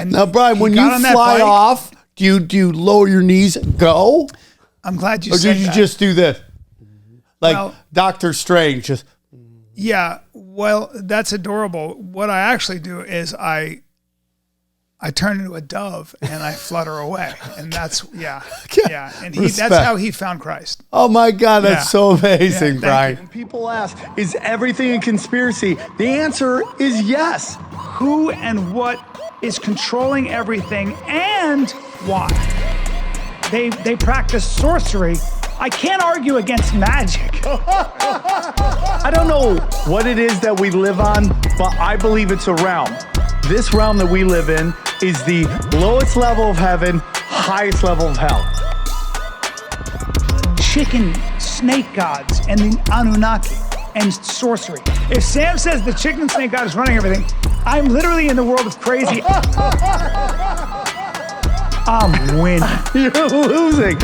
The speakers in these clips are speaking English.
And now, Brian, when you fly off, do you lower your knees and go? I'm glad you or said that. Or did you just do this? Like Doctor Strange, just... Yeah, well, that's adorable. What I actually do is I turn into a dove and I flutter away, and that's yeah. And that's how he found Christ. Oh my God, that's so amazing, Brian. When people ask, is everything a conspiracy? The answer is yes. Who and what is controlling everything, and why? They practice sorcery. I can't argue against magic. I don't know what it is that we live on, but I believe it's a realm. This realm that we live in is the lowest level of heaven, highest level of hell. Chicken snake gods and the Anunnaki and sorcery. If Sam says the chicken and snake god is running everything, I'm literally in the world of crazy. I'm winning. You're losing.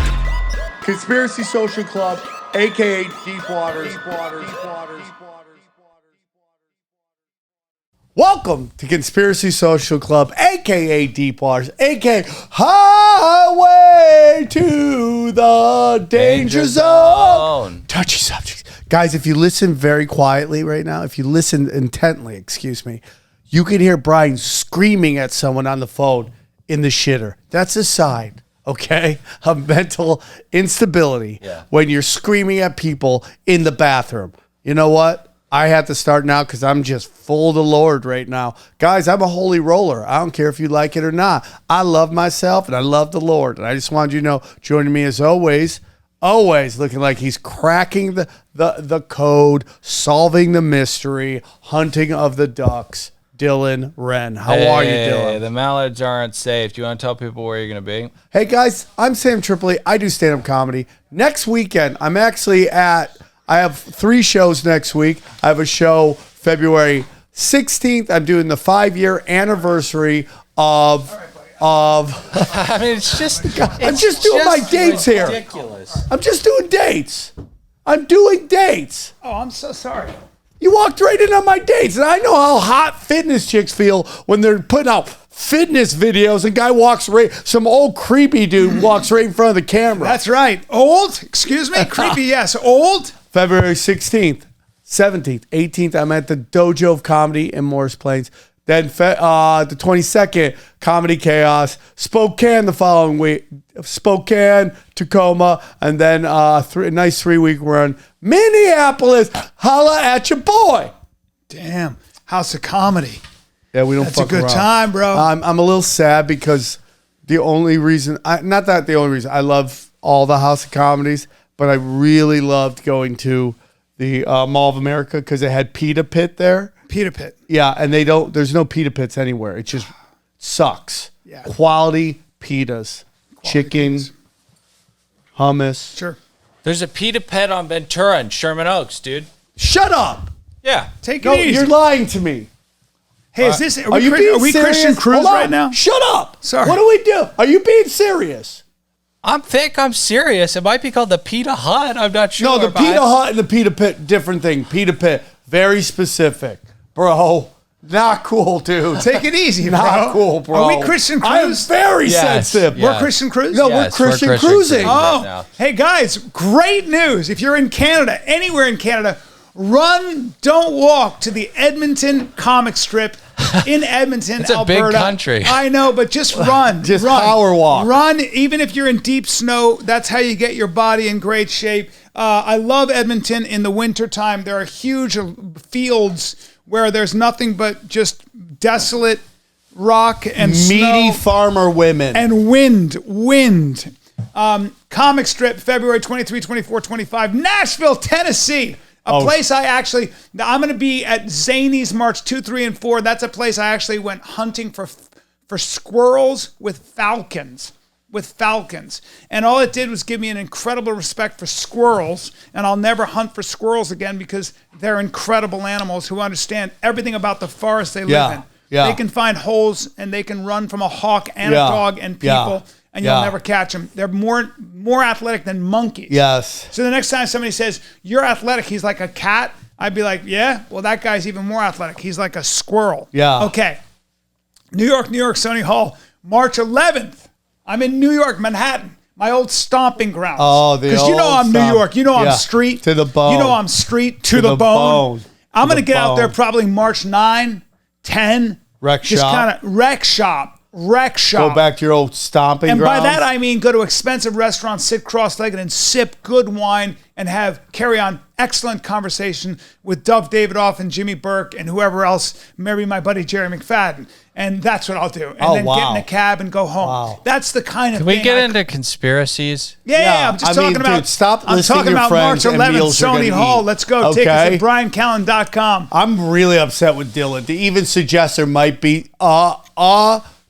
Conspiracy Social Club, a.k.a. Deep Waters. Welcome to Conspiracy Social Club, a.k.a. Deep Waters, a.k.a. Highway to the Danger Zone. Touchy subjects. Guys, if you listen very quietly right now, if you listen intently, you can hear Brian screaming at someone on the phone in the shitter. That's a sign. Okay, of mental instability when you're screaming at people in the bathroom. You know what? I have to start now because I'm just full of the Lord right now. Guys, I'm a holy roller. I don't care if you like it or not. I love myself and I love the Lord. And I just wanted you to know, joining me as always looking like he's cracking the code, solving the mystery, hunting of the ducks. Dylan Wren. How are you, Dylan? The mallards aren't safe. Do you want to tell people where you're going to be? Hey, guys, I'm Sam Tripoli. I do stand-up comedy. Next weekend, I have 3 shows next week. I have a show February 16th. I'm doing the 5-year anniversary of I mean, it's just... I'm just doing my dates ridiculous. Here. I'm just doing dates. I'm doing dates. Oh, I'm so sorry. You walked right in on my dates, and I know how hot fitness chicks feel when they're putting out fitness videos and guy walks some old creepy dude walks right in front of the camera. That's right. Old? Excuse me? Creepy, yes. Old? February 16th, 17th, 18th, I'm at the Dojo of Comedy in Morris Plains. Then the 22nd, Comedy Chaos, Spokane the following week, Spokane, Tacoma, and then a nice 3-week run, Minneapolis. Holla at your boy. Damn, House of Comedy. Yeah, we don't. That's a good time, bro. I'm a little sad because the only reason, I love all the House of Comedies, but I really loved going to the Mall of America because it had Pita Pit there. Pita Pit. Yeah, and there's no pita pits anywhere. It just sucks. Yeah. Quality pitas. Chicken, hummus. Sure. There's a pita pit on Ventura and Sherman Oaks, dude. Shut up. Yeah. Take it easy. You're lying to me. Hey, are we Christian Cruise right now? Shut up. Sorry. What do we do? Are you being serious? I'm serious. It might be called the Pita Hut. I'm not sure. No, the Pita Hut and the Pita Pit, different thing. Pita Pit, very specific. Bro, not cool, dude. Take it easy, bro. Not cool, bro. Are we Christian Cruise? I'm very sensitive. We're Christian Cruise? No, we're Christian Cruising. Oh, hey, guys, great news. If you're in Canada, anywhere in Canada, run, don't walk to the Edmonton comic strip in Edmonton, it's Alberta. It's a big country. I know, but just run. Just run. Power walk. Run, even if you're in deep snow. That's how you get your body in great shape. I love Edmonton in the wintertime. There are huge fields where there's nothing but just desolate rock and meaty snow. Farmer women. And wind. Comic strip, February 23, 24, 25, Nashville, Tennessee. A place I'm going to be at Zany's March 2, 3, and 4. That's a place I actually went hunting for squirrels with falcons. And all it did was give me an incredible respect for squirrels. And I'll never hunt for squirrels again because they're incredible animals who understand everything about the forest they live in. Yeah. They can find holes and they can run from a hawk and a dog and people. And you'll never catch them. They're more athletic than monkeys. Yes. So the next time somebody says, you're athletic, he's like a cat, I'd be like, yeah, well, that guy's even more athletic. He's like a squirrel. Yeah. Okay. New York, Sony Hall, March 11th. I'm in New York, Manhattan, my old stomping grounds. Oh, because you know I'm New York. You know I'm street. To the bone. You know I'm street to the bone. I'm going to get out there probably March 9, 10. Just kind of wreck shop. Go back to your old stomping grounds. And by that I mean go to expensive restaurants, sit cross-legged and sip good wine and carry on excellent conversation with Dove Davidoff and Jimmy Burke and whoever else, maybe my buddy Jerry McFadden. And that's what I'll do. And then get in a cab and go home. Wow. That's the kind of thing. Can we get into conspiracies? Yeah, I'm just talking about. Dude, stop I'm talking about March 11th, Sony Hall. Let's go. Okay. Tickets at BrianCallen.com. I'm really upset with Dylan to even suggest there might be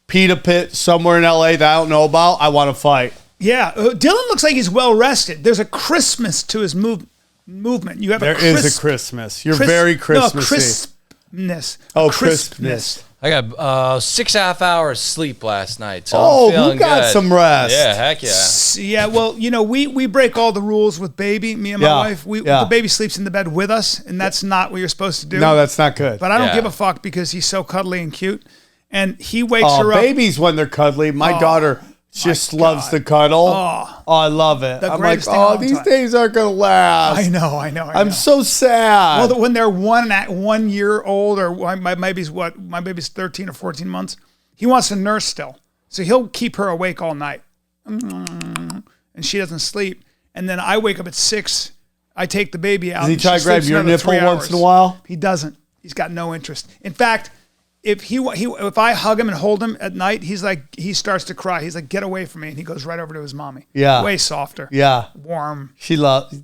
Pita Pit somewhere in LA that I don't know about. I want to fight. Yeah, Dylan looks like he's well rested. There's a Christmas to his movement. You have there is a Christmas. You're very Christmassy. Crispness. Crispness. I got 6.5 hours sleep last night, so I'm feeling you got good. some rest. Yeah, heck yeah. Yeah, well, we break all the rules with baby, me and my wife. The baby sleeps in the bed with us, and that's not what you're supposed to do. No, that's not good. But I don't give a fuck because he's so cuddly and cute. And he wakes her up. Babies when they're cuddly. My daughter just loves the cuddle. I love it. I'm like, these days aren't going to last. I know. I'm so sad. Well, when they're 1 year old, or my baby's 13 or 14 months, he wants to nurse still. So he'll keep her awake all night. And she doesn't sleep. And then I wake up at 6. I take the baby out. Does he try to grab your nipple once in a while? He doesn't. He's got no interest. In fact, if I hug him and hold him at night, he starts to cry. He's like, get away from me. And he goes right over to his mommy. Yeah. Way softer. Yeah. Warm. He gets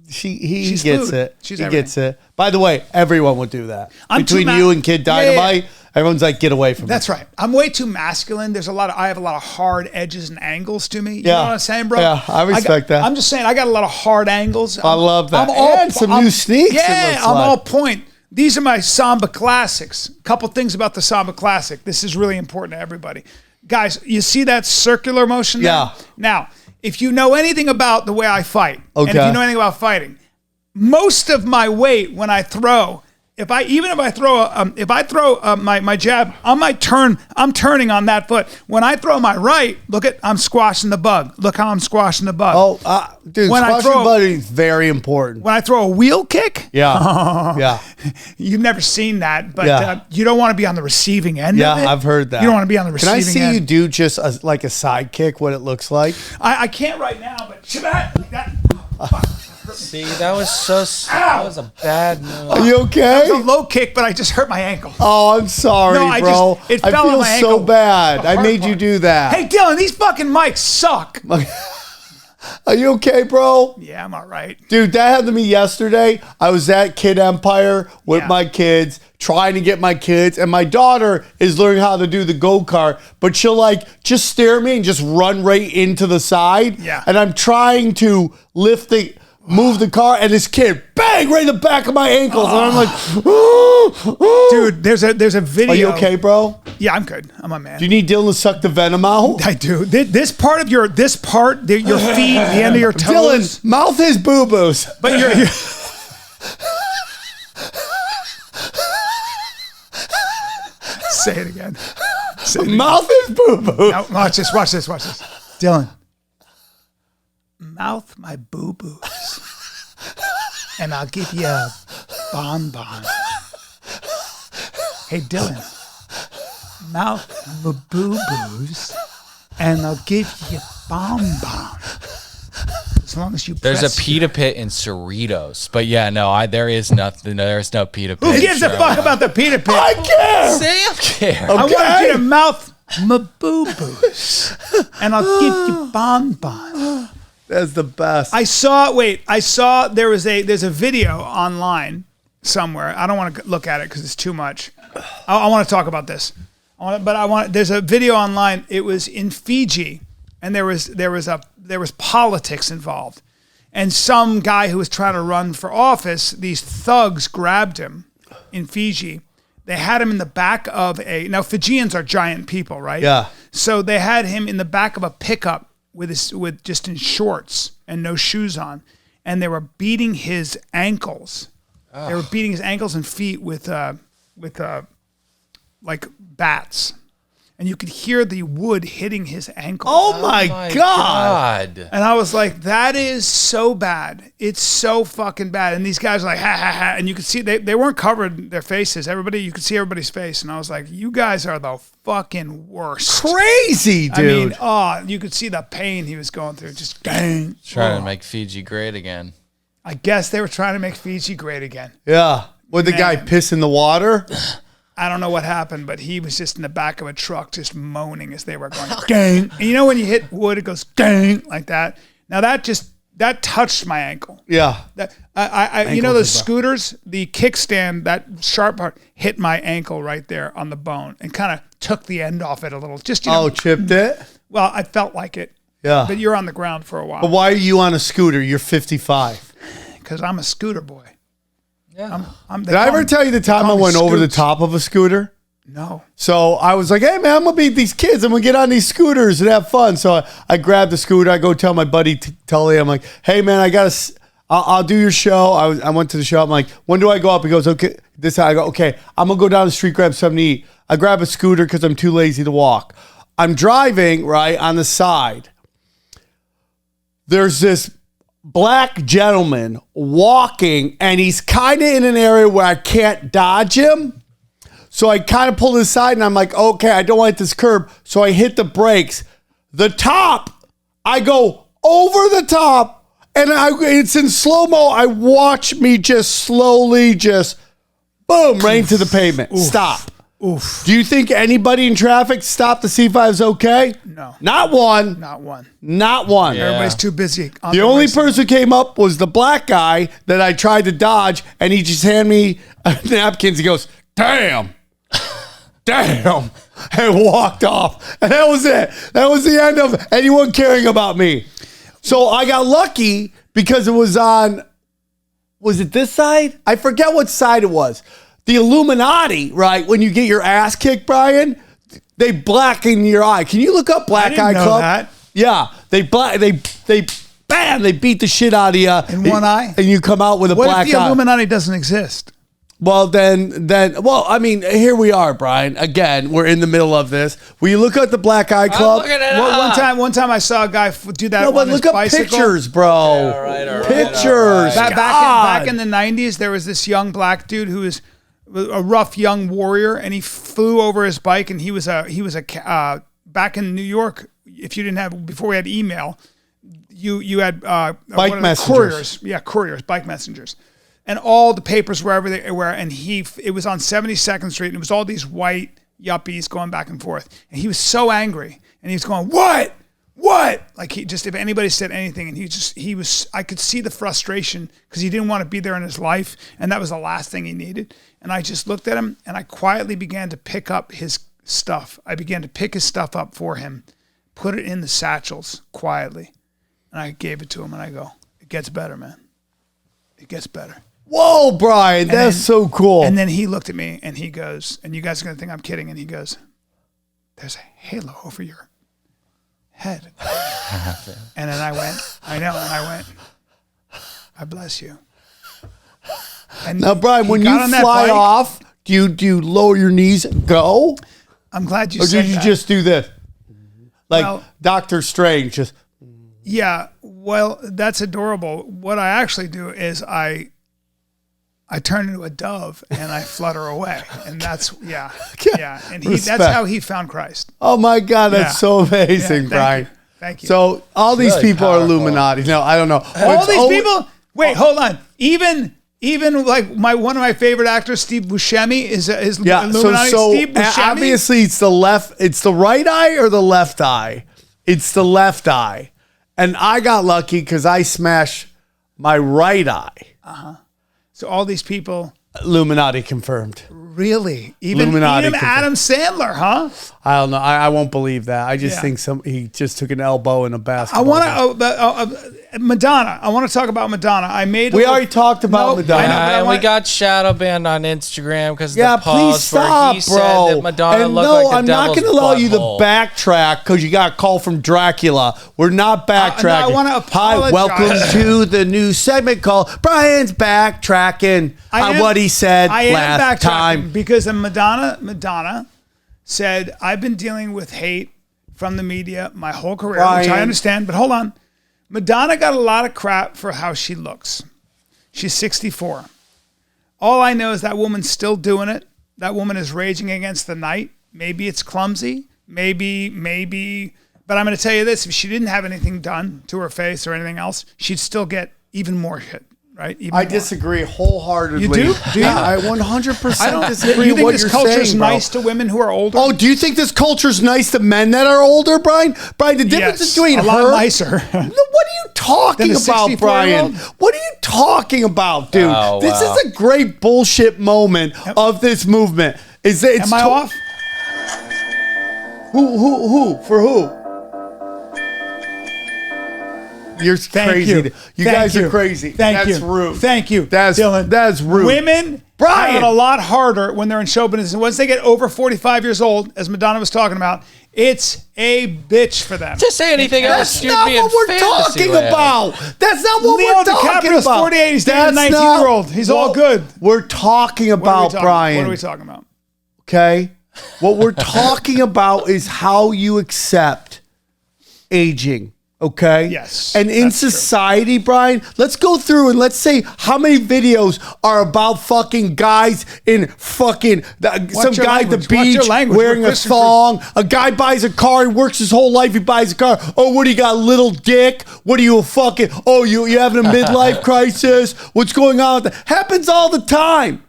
it. She's he gets it. By the way, everyone would do that. Between you and Kid Dynamite, everyone's like, get away from me. That's right. I'm way too masculine. I have a lot of hard edges and angles to me. You know what I'm saying, bro? Yeah, I respect that. I'm just saying, I got a lot of hard angles. I love that. And some new sneaks. Yeah, I'm all point. These are my Samba classics. A couple things about the Samba classic. This is really important to everybody. Guys, you see that circular motion there? Yeah. Now, if you know anything about the way I fight, and if you know anything about fighting, most of my weight when I throw, if I throw my jab, I'm turning on that foot. When I throw my right, I'm squashing the bug. Look how I'm squashing the bug. Dude, squashing the bug is very important. When I throw a wheel kick, yeah. You've never seen that, but you don't want to be on the receiving end of it. Yeah, I've heard that. You don't want to be on the receiving end. Can I see you do just like a side kick, what it looks like? I can't right now, but like that. See, that was a bad move. Are you okay? That was a low kick, but I just hurt my ankle. Oh, I'm sorry, bro. It fell on my ankle. I feel so bad. I made you do that. Hey, Dylan, these fucking mics suck. Are you okay, bro? Yeah, I'm all right. Dude, that happened to me yesterday. I was at Kid Empire with my kids, trying to get my kids, and my daughter is learning how to do the go-kart, but she'll just stare at me and just run right into the side. Yeah. And I'm trying to move the car, and this kid, bang, right in the back of my ankles. And I'm like, dude, there's a video. Are you okay, bro? Yeah, I'm good. I'm a man. Do you need Dylan to suck the venom out? I do. This part of your feet, the end of your toes. Dylan, mouth his boo-boos. But you're Say it again. Mouth his boo-boos. Now, watch this. Dylan. Mouth my boo-boos, and I'll give you a bonbon. Hey, Dylan, mouth my boo-boos, and I'll give you a bonbon. As long as you There's a pita pit in Cerritos, but there is nothing. There's no pita pit. Who gives a fuck about the pita pit? I care. Sam care. I want you to mouth my boo-boos, and I'll give you bonbon. That's the best. I saw there's a video online somewhere. I don't want to look at it because it's too much. I want to talk about this. There's a video online. It was in Fiji, and there was politics involved. And some guy who was trying to run for office, these thugs grabbed him in Fiji. They had him in the back of now Fijians are giant people, right? Yeah. So they had him in the back of a pickup with just in shorts and no shoes on, and they were beating his ankles. Oh. They were beating his ankles and feet with like bats, and you could hear the wood hitting his ankle. Oh my God. And I was like, that is so bad. It's so fucking bad. And these guys are like, ha, ha, ha. And you could see they weren't covered their faces. You could see everybody's face. And I was like, you guys are the fucking worst. Crazy, dude. I mean, you could see the pain he was going through. Just gang. Trying to make Fiji great again. I guess they were trying to make Fiji great again. Yeah. Would the guy piss in the water? I don't know what happened, but he was just in the back of a truck just moaning as they were going, gang. And you know when you hit wood, it goes, gang, like that. Now that touched my ankle. Yeah. That you know those scooters, the kickstand, that sharp part hit my ankle right there on the bone and kind of took the end off it a little. Just chipped it? Well, I felt like it. Yeah. But you're on the ground for a while. But why are you on a scooter? You're 55. Because I'm a scooter boy. Yeah. Did I ever tell you the time I went over the top of a scooter? No. So I was like, hey, man, I'm going to beat these kids. I'm going to get on these scooters and have fun. So I grabbed the scooter. I go tell my buddy Tully, I'm like, hey, man, I'll do your show. I went to the show. I'm like, when do I go up? He goes, okay. This time I go, okay, I'm going to go down the street, grab something to eat. I grab a scooter because I'm too lazy to walk. I'm driving, right, on the side. There's this black gentleman walking, and he's kind of in an area where I can't dodge him. So I kind of pull to the side, and I'm like, okay, I don't want this curb. So I hit the brakes. The top, I go over the top, and it's in slow-mo. I watch me just slowly boom, right into the pavement. Oof. Stop. Oof. Do you think anybody in traffic stopped to see if I was okay? No. Not one. Not one. Yeah. Everybody's too busy. The only person who came up was the black guy that I tried to dodge, and he just handed me napkins. He goes, damn, and walked off. And that was it. That was the end of anyone caring about me. So I got lucky because it was it this side? I forget what side it was. The Illuminati, right? When you get your ass kicked, Brian, they blacken your eye. Can you look up Black Eye Club? That. Yeah, they beat the shit out of you in one eye, and you come out with a black eye. What if the Illuminati doesn't exist? Well, then, I mean, here we are, Brian. Again, we're in the middle of this. Will you look at the Black Eye Club? One time I saw a guy do that. No, but look up pictures, bro. Yeah, all right. Pictures. Back in the 90s, there was this young black dude who was a rough young warrior, and he flew over his bike, and he was back in New York. If you didn't have, before we had email, you had bike messengers. Couriers, bike messengers. And all the papers were everywhere, and it was on 72nd Street, and it was all these white yuppies going back and forth. And he was so angry, and he was going, what? Like if anybody said anything, and I could see the frustration because he didn't want to be there in his life, and that was the last thing he needed. And I just looked at him, and I quietly began to pick up his stuff. I began to pick his stuff up for him, put it in the satchels quietly, and I gave it to him, and I go, it gets better, man. It gets better. Whoa, Brian, that's so cool. And then he looked at me, and he goes, and you guys are going to think I'm kidding, and he goes, there's a halo over your head. And then I went, I bless you. And now, Brian, when you fly off, do you lower your knees and go? I'm glad you said that. Or did you just do this? Like Doctor Strange, just... Yeah, well, that's adorable. What I actually do is I turn into a dove and I flutter away, and that's yeah. And that's how he found Christ. Oh my God, that's so amazing, Brian. Thank you. So all these people are Illuminati. No, I don't know. All these people. Wait, hold on. Even like one of my favorite actors, Steve Buscemi, is Illuminati. So Steve Buscemi? Obviously, it's the left. It's the right eye or the left eye. It's the left eye. And I got lucky because I smashed my right eye. So all these people. Illuminati confirmed. Really? Even Adam Sandler, huh? I don't know. I won't believe that. I just think he just took an elbow in a basketball. I want to Madonna. I want to talk about Madonna. We already talked about Madonna. And we got shadow banned on Instagram because the pause where he said that Madonna looked like the I'm not going to allow you to backtrack because you got a call from Dracula. We're not backtracking. I want to apologize. Hi, welcome to the new segment called Brian's Backtracking on what he said last time. Because Madonna said, I've been dealing with hate from the media my whole career, Bryan. which I understand, but hold on. Madonna got a lot of crap for how she looks. She's 64. All I know is that woman's still doing it. That woman is raging against the night. Maybe it's clumsy. Maybe. But I'm going to tell you this. If she didn't have anything done to her face or anything else, she'd still get even more hit, right? Even I more. disagree wholeheartedly. You do? Do you? Yeah, I 100% disagree You with think what this you're culture's saying, bro. nice to women who are older? Oh, do you think this culture's nice to men that are older, Brian? Brian, the difference Yes, between a lot her... nicer. What are you talking Than a about, 64-year-old? Brian? What are you talking about, dude? Oh, this wow. is a great bullshit moment of this movement. Is it? Am I off? Who? For who? You're Thank crazy. you. You Thank guys you. are crazy. Thank That's you. rude. Thank you. That's Dylan. That's rude. Women Brian. have it a lot harder when they're in show business. And once they get over 45 years old, as Madonna was talking about, it's a bitch for them. To say anything else, That's you're not being what we're fantasy talking land. about. That's not what Leo we're talking DiCaprio's about. 48. He's dating a That's 19-year-old. He's all what good. We're talking What are we about, talking- Brian. What are we talking about? Okay? What we're talking about is how you accept aging. Okay? Yes, And in that's true. society, Brian, let's go through and let's say how many videos are about fucking guys in fucking some your guy at the language. Watch your beach language. wearing We're a Christian thong. A guy buys a car, he works his whole life, he buys a car. Oh, what do you got, little dick? What are you a fucking, oh, you having a midlife crisis? What's going on with that? Happens all the time.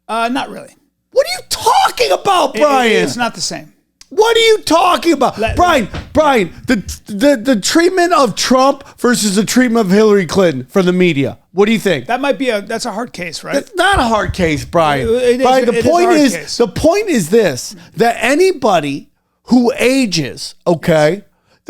Not really. What are you talking about, Brian? It's not the same. What are you talking about? Brian, the treatment of Trump versus the treatment of Hillary Clinton for the media. What do you think? That might be that's a hard case, right? That's not a hard case, Brian. It is- Brian, it is a hard case. the point is this, that anybody who ages, okay,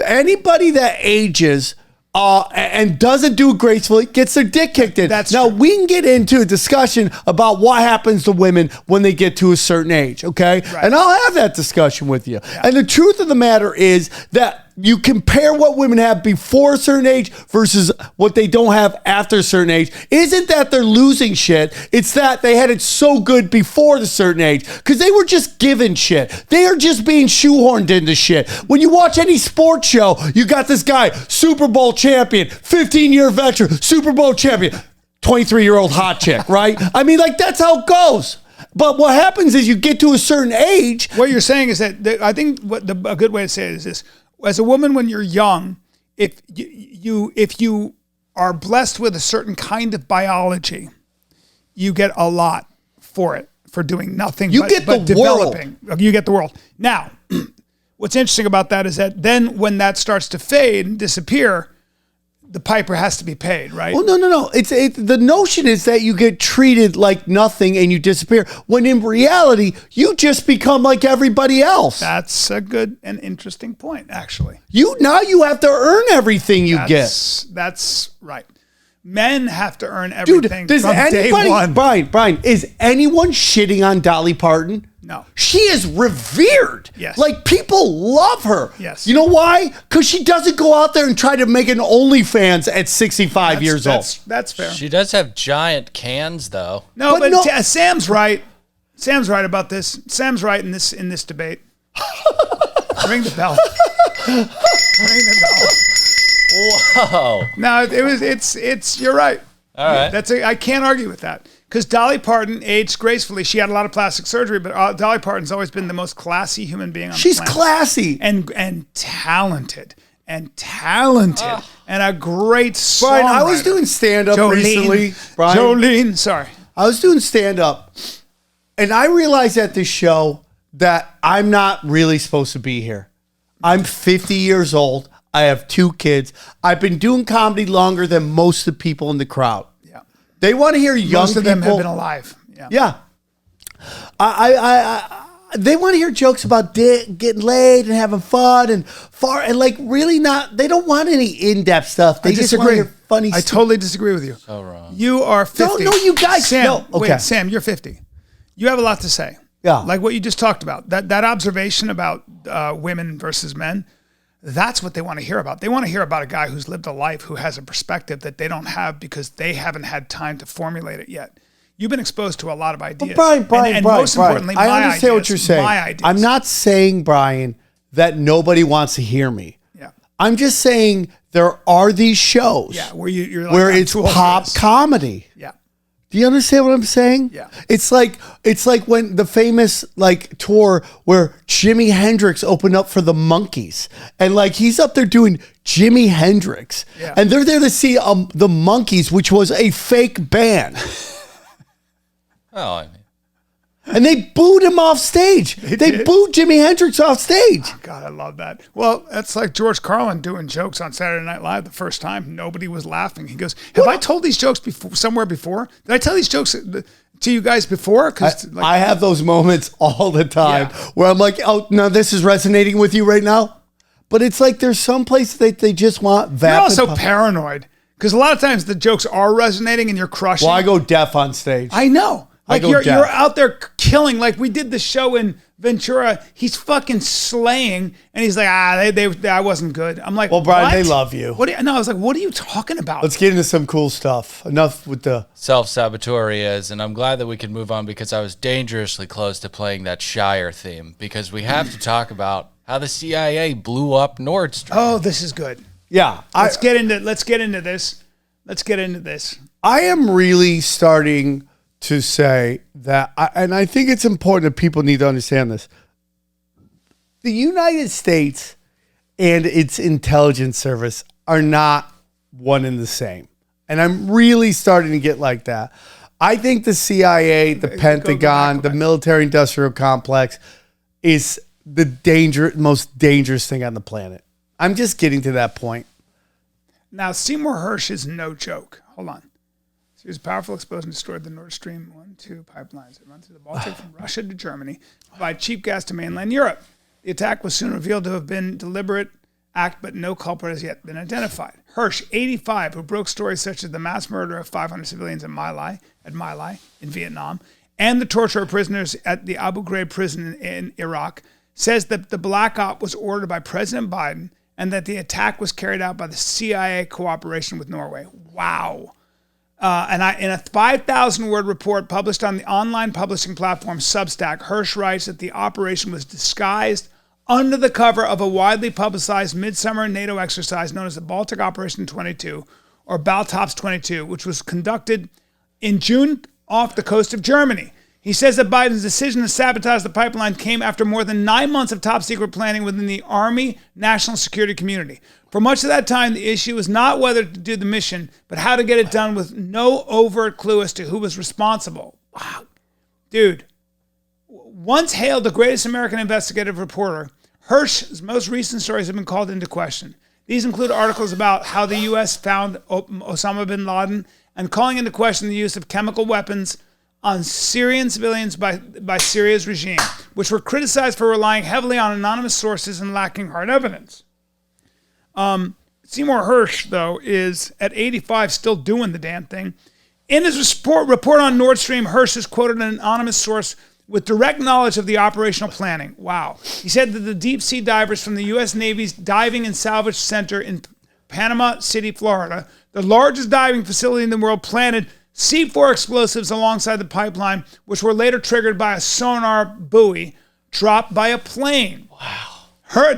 anybody that ages and doesn't do it gracefully gets their dick kicked in. That's now true. we can get into a discussion about what happens to women when they get to a certain age, okay? Right. And I'll have that discussion with you. And the truth of the matter is that you compare what women have before a certain age versus what they don't have after a certain age. Isn't that they're losing shit? It's that they had it so good before the certain age because they were just given shit. They are just being shoehorned into shit. When you watch any sports show, you got this guy, Super Bowl champion, 15-year veteran, Super Bowl champion, 23-year-old hot chick, right? I mean, like, that's how it goes. But what happens is you get to a certain age. What you're saying is that I think a good way to say it is this: as a woman, when you're young, if you are blessed with a certain kind of biology, you get a lot for it, for doing nothing. You get the developing. You get the world. Now, what's interesting about that is that then when that starts to fade and disappear, the piper has to be paid, right? Well, no. It's the notion is that you get treated like nothing and you disappear, when in reality, you just become like everybody else. That's a good and interesting point, actually. Now you have to earn everything you get. That's right. Men have to earn Dude, everything does from day anybody, one. Brian, is anyone shitting on Dolly Parton? No. She is revered. Yes. Like, people love her. Yes. You know why? Because she doesn't go out there and try to make an OnlyFans at 65 years old. That's fair. She does have giant cans, though. No, But but Sam's right. Sam's right about this. Sam's right in this debate. Ring the bell. Ring the bell. Whoa. No, it's you're right. All right. I can't argue with that. Because Dolly Parton aged gracefully. She had a lot of plastic surgery, but Dolly Parton's always been the most classy human being on She's the planet. classy. And talented. And a great songwriter. Brian, I was doing stand-up recently. Brian, Jolene, sorry. I was doing stand-up, and I realized at this show that I'm not really supposed to be here. I'm 50 years old. I have 2 kids. I've been doing comedy longer than most of the people in the crowd. Yeah. They want to hear young Most of them people. have been alive. Yeah. Yeah. They want to hear jokes about getting laid and having fun and like really not. They don't want any in-depth stuff. They I just want to disagree. hear funny I stuff. totally disagree with you. So wrong. You are 50. No, you guys- Sam, no, okay. wait, Sam, you're 50. You have a lot to say. Yeah. Like what you just talked about. That observation about women versus men, that's what they want to hear about. They want to hear about a guy who's lived a life, who has a perspective that they don't have because they haven't had time to formulate it yet. You've been exposed to a lot of ideas. Brian, and most importantly, my I understand what ideas, you're saying. My ideas. I'm not saying, Brian, that nobody wants to hear me. Yeah. I'm just saying there are these shows where you're like, where it's pop comedy. Yeah. Do you understand what I'm saying? Yeah. It's like when the famous like tour where Jimi Hendrix opened up for the Monkees, and like he's up there doing Jimi Hendrix, and they're there to see the Monkees, which was a fake band. Oh, I mean. And they booed him off stage. They booed Jimi Hendrix off stage. Oh, God, I love that. Well, that's like George Carlin doing jokes on Saturday Night Live the first time. Nobody was laughing. He goes, have I told these jokes somewhere before? Did I tell these jokes to you guys before? I have those moments all the time where I'm like, oh, no, this is resonating with you right now. But it's like there's some place that they just want vapid. You're also paranoid because a lot of times the jokes are resonating and you're crushing. Well, I go deaf on stage. I know. Like you're out there killing. Like we did the show in Ventura. He's fucking slaying, and he's like, I wasn't good. I'm like, well, Brian, what? they love you. No, I was like, what are you talking about? Let's get into some cool stuff. Enough with the self-saboteur he is, and I'm glad that we can move on because I was dangerously close to playing that Shire theme because we have to talk about how the CIA blew up Nord Stream. Oh, this is good. Yeah, let's get into this. Let's get into this. I am really starting to say that, and I think it's important that people need to understand this. The United States and its intelligence service are not one and the same. And I'm really starting to get like that. I think the CIA, the Pentagon, the military-industrial complex is the most dangerous thing on the planet. I'm just getting to that point. Now, Seymour Hersh is no joke. Hold on. It was a powerful explosion destroyed the Nord Stream 1-2 pipelines that run through the Baltic from Russia to Germany, provide cheap gas to mainland Europe. The attack was soon revealed to have been a deliberate act, but no culprit has yet been identified. Hersh, 85, who broke stories such as the mass murder of 500 civilians at My Lai in Vietnam, and the torture of prisoners at the Abu Ghraib prison in Iraq, says that the black op was ordered by President Biden and that the attack was carried out by the CIA cooperation with Norway. Wow. In a 5,000-word report published on the online publishing platform Substack, Hersh writes that the operation was disguised under the cover of a widely publicized midsummer NATO exercise known as the Baltic Operation 22, or Baltops 22, which was conducted in June off the coast of Germany. He says that Biden's decision to sabotage the pipeline came after more than 9 months of top-secret planning within the Army national security community. For much of that time, the issue was not whether to do the mission, but how to get it done with no overt clue as to who was responsible. Wow. Dude, once hailed the greatest American investigative reporter, Hersh's most recent stories have been called into question. These include articles about how the U.S. found Osama bin Laden and calling into question the use of chemical weapons on Syrian civilians by Syria's regime, which were criticized for relying heavily on anonymous sources and lacking hard evidence. Seymour Hersh, though, is at 85 still doing the damn thing. In his report on Nord Stream, Hersh has quoted an anonymous source with direct knowledge of the operational planning. Wow. He said that the deep-sea divers from the U.S. Navy's Diving and Salvage Center in Panama City, Florida, the largest diving facility in the world, planted C4 explosives alongside the pipeline, which were later triggered by a sonar buoy dropped by a plane. Wow.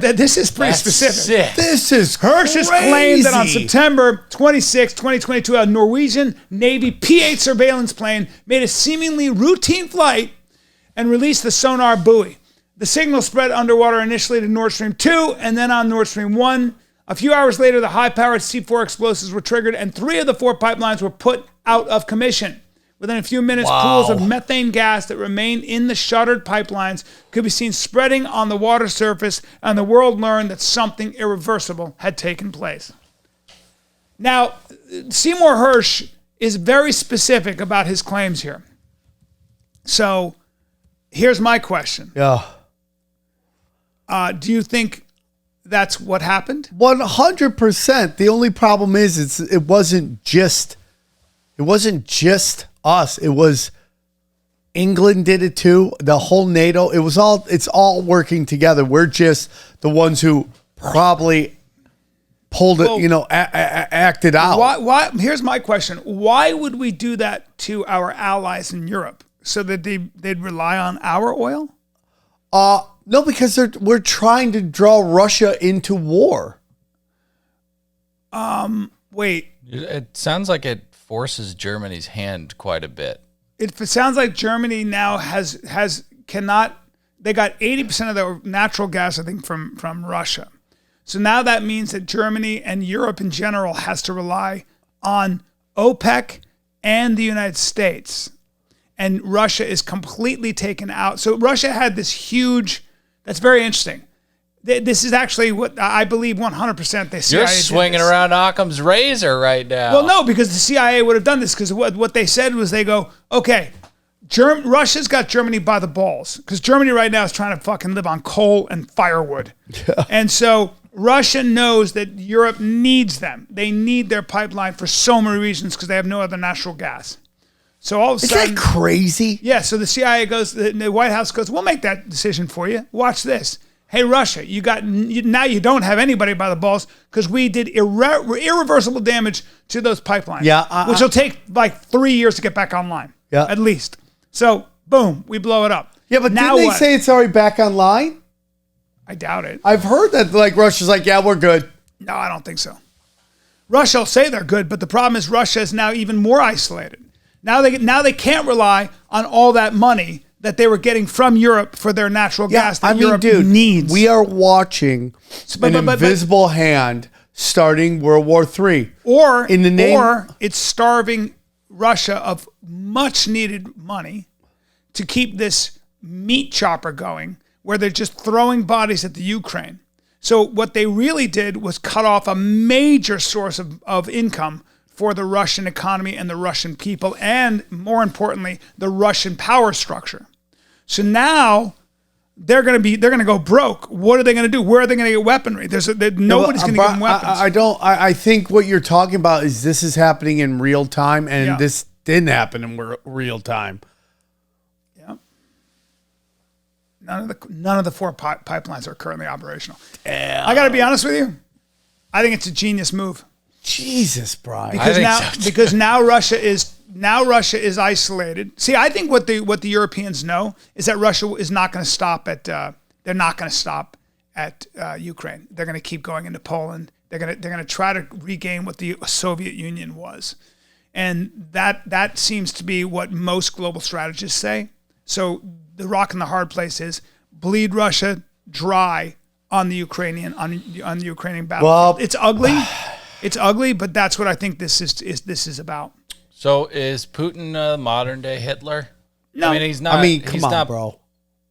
This is pretty specific. Sick. This is Hersh has claimed that on September 26, 2022, a Norwegian Navy P-8 surveillance plane made a seemingly routine flight and released the sonar buoy. The signal spread underwater initially to Nord Stream 2 and then on Nord Stream 1. A few hours later, the high-powered C4 explosives were triggered and 3 of the 4 pipelines were put out of commission. Within a few minutes, pools of methane gas that remained in the shuttered pipelines could be seen spreading on the water surface, and the world learned that something irreversible had taken place. Now, Seymour Hersh is very specific about his claims here. So, here's my question. Yeah. Do you think that's what happened? 100%. The only problem is it wasn't just us. It was England did it too. The whole NATO. It's all working together. We're just the ones who probably pulled it, acted out. Why? Here's my question. Why would we do that to our allies in Europe so that they'd rely on our oil? No, because we're trying to draw Russia into war. Wait. It sounds like it forces Germany's hand quite a bit. It sounds like Germany now cannot. They got 80% of their natural gas, I think, from Russia. So now that means that Germany and Europe in general has to rely on OPEC and the United States. And Russia is completely taken out. So Russia had this huge, that's very interesting. This is actually what I believe 100% the CIA You're swinging around Occam's razor right now. Well, no, because the CIA would have done this because what they said was they go, okay, Russia's got Germany by the balls because Germany right now is trying to fucking live on coal and firewood. Yeah. And so Russia knows that Europe needs them. They need their pipeline for so many reasons because they have no other natural gas. So all of a sudden... Isn't that crazy? Yeah, so the CIA goes, the White House goes, we'll make that decision for you. Watch this. Hey, Russia, now you don't have anybody by the balls because we did irreversible damage to those pipelines, which will take like 3 years to get back online, at least. So, boom, we blow it up. Yeah, but now didn't they say it's already back online? I doubt it. I've heard that Russia's like, yeah, we're good. No, I don't think so. Russia will say they're good, but the problem is Russia is now even more isolated. Now they can't rely on all that money that they were getting from Europe for their natural gas that Europe needs. We are watching an invisible hand starting World War III. Or it's starving Russia of much needed money to keep this meat chopper going where they're just throwing bodies at the Ukraine. So what they really did was cut off a major source of income for the Russian economy and the Russian people, and more importantly, the Russian power structure. So now they're going to go broke. What are they going to do? Where are they going to get weaponry? Nobody's going to give them weapons. I think what you're talking about is this is happening in real time, and this didn't happen in real time. Yeah. None of the four pipelines are currently operational. Damn. I got to be honest with you. I think it's a genius move. Jesus, Brian. Because now Russia is isolated. See, I think what the Europeans know is that Russia is not going to stop at Ukraine. They're going to keep going into Poland. They're going to try to regain what the Soviet Union was, and that seems to be what most global strategists say. So the rock and the hard place is bleed Russia dry on the Ukrainian battlefield. Well, it's ugly. It's ugly, but that's what I think this is about. So is Putin modern day Hitler? No, I mean he's not. I mean, come on, bro.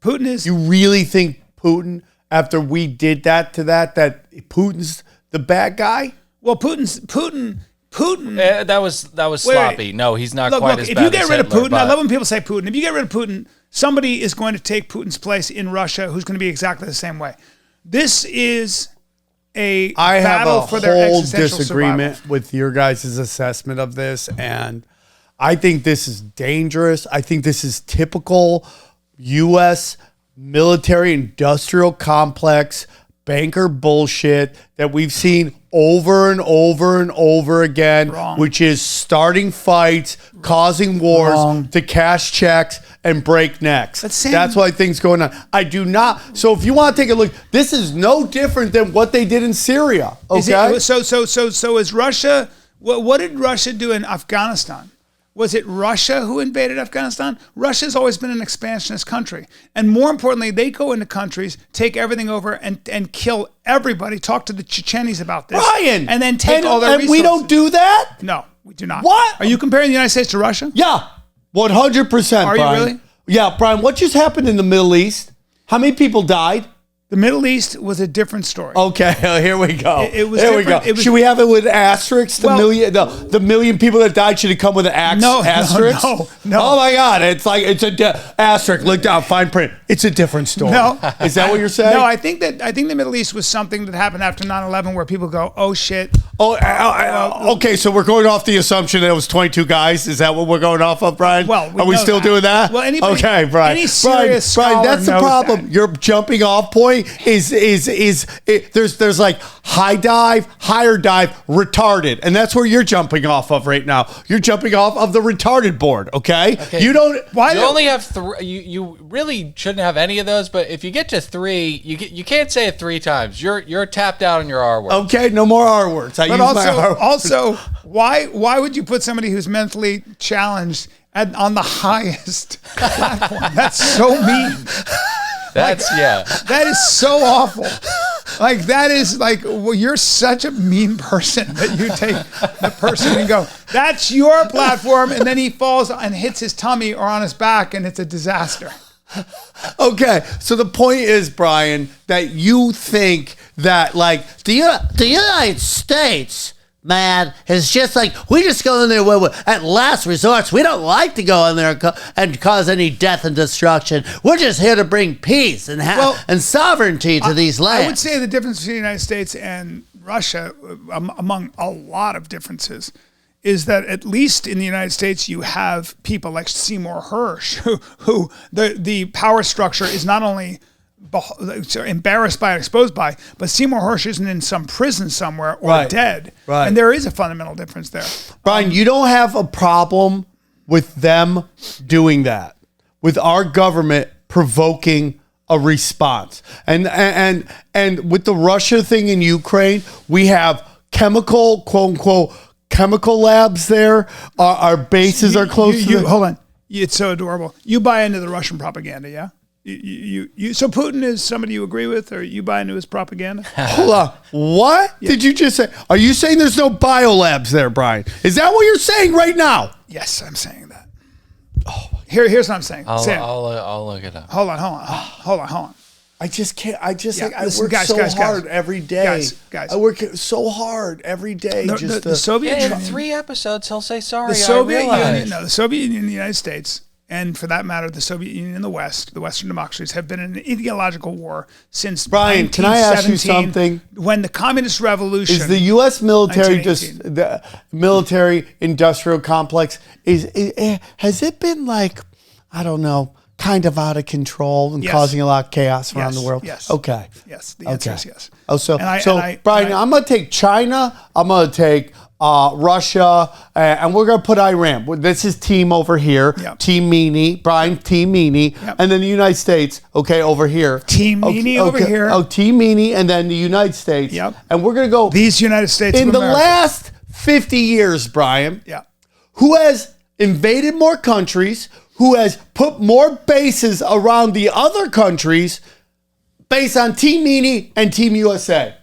Putin is. You really think Putin, after we did that Putin's the bad guy? Well, Putin. That was sloppy. No, he's not quite as bad. If you get rid of Putin, I love when people say Putin. If you get rid of Putin, somebody is going to take Putin's place in Russia, who's going to be exactly the same way. This is a battle for their existential disagreement survival. with your guys' assessment of this, and I think this is dangerous. I think this is typical U.S. military industrial complex banker bullshit that we've seen over and over and over again, which is starting fights, causing wars to cash checks and break necks. That's why things going on. I do not. So if you want to take a look, this is no different than what they did in Syria. Okay. So is Russia? What did Russia do in Afghanistan? Was it Russia who invaded Afghanistan? Russia's always been an expansionist country. And more importantly, they go into countries, take everything over, and kill everybody. Talk to the Chechenis about this. Brian! And then take all their resources. And we don't do that? No, we do not. What? Are you comparing the United States to Russia? Yeah, 100%, Are Brian. you really? Yeah, Brian, what just happened in the Middle East? How many people died? The Middle East was a different story. Okay, here we go. It was here we go. Should we have it with asterisks? The million people that died should have come with an asterisk? No. Oh my God! It's like asterisk. Look down, fine print. It's a different story. No, is that what you're saying? No, I think the Middle East was something that happened after 9/11, where people go, "Oh shit." Okay, so we're going off the assumption that it was 22 guys. Is that what we're going off of, Brian? Well, are we still doing that? Well, okay, Brian. Any serious Brian, that's the problem. You're jumping off point. point is there's like high dive, higher dive, retarded, and that's where you're jumping off of right now. You're jumping off of the retarded board. Okay. You don't. Why? You only have three. You really shouldn't have any of those. But if you get to three, you can't say it 3 times. You're tapped out on your R word. Okay. No more R words. I But use my R words. also, why would you put somebody who's mentally challenged on the highest platform? That's so mean. That is so awful. Like, that is like, well, you're such a mean person that you take the person and go, that's your platform, and then he falls and hits his tummy or on his back, and it's a disaster. Okay, so the point is, Brian, that you think that like the United States, man, is just like, we just go in there at last resorts. We don't like to go in there and cause any death and destruction. We're just here to bring peace and and sovereignty to these lands. I would say the difference between the United States and Russia, among a lot of differences, is that at least in the United States you have people like Seymour Hersh, who the power structure is not only embarrassed by, exposed by, but Seymour Hersh isn't in some prison somewhere or dead. Right. And there is a fundamental difference there. Brian, you don't have a problem with them doing that, with our government provoking a response. And with the Russia thing in Ukraine, we have chemical, quote unquote, chemical labs there. Our bases are close to hold on. It's so adorable. You buy into the Russian propaganda, yeah? So Putin is somebody you agree with, or you buy into his propaganda? Hold on. What did you just say? Are you saying there's no biolabs there, Brian? Is that what you're saying right now? Yes, I'm saying that. Here's what I'm saying. I'll look it up. Hold on. I just can't. I work hard every day. Guys. I work so hard every day. The Soviet Union. In 3 episodes, he'll say sorry. The Soviet Union, the Soviet Union and the United States, and for that matter, the Soviet Union and the West, the Western democracies, have been in an ideological war since Brian, can I ask you something? When the Communist Revolution... Is the U.S. military, just the military-industrial complex, has it been like, I don't know, kind of out of control and causing a lot of chaos around the world? Yes. Okay. Yes, the answer is yes. Oh, Brian, I'm going to take China, I'm going to take Russia, and we're going to put Iran. This is team over here. Yep. Team Meanie. Brian, Team Meanie. Yep. And then the United States, over here. Team Meanie over here. Oh, Team Meanie, and then the United States. Yep. And we're going to go. These United States in of the America. last 50 years, Brian. Yeah. Who has invaded more countries? Who has put more bases around the other countries based on Team Meanie and Team USA?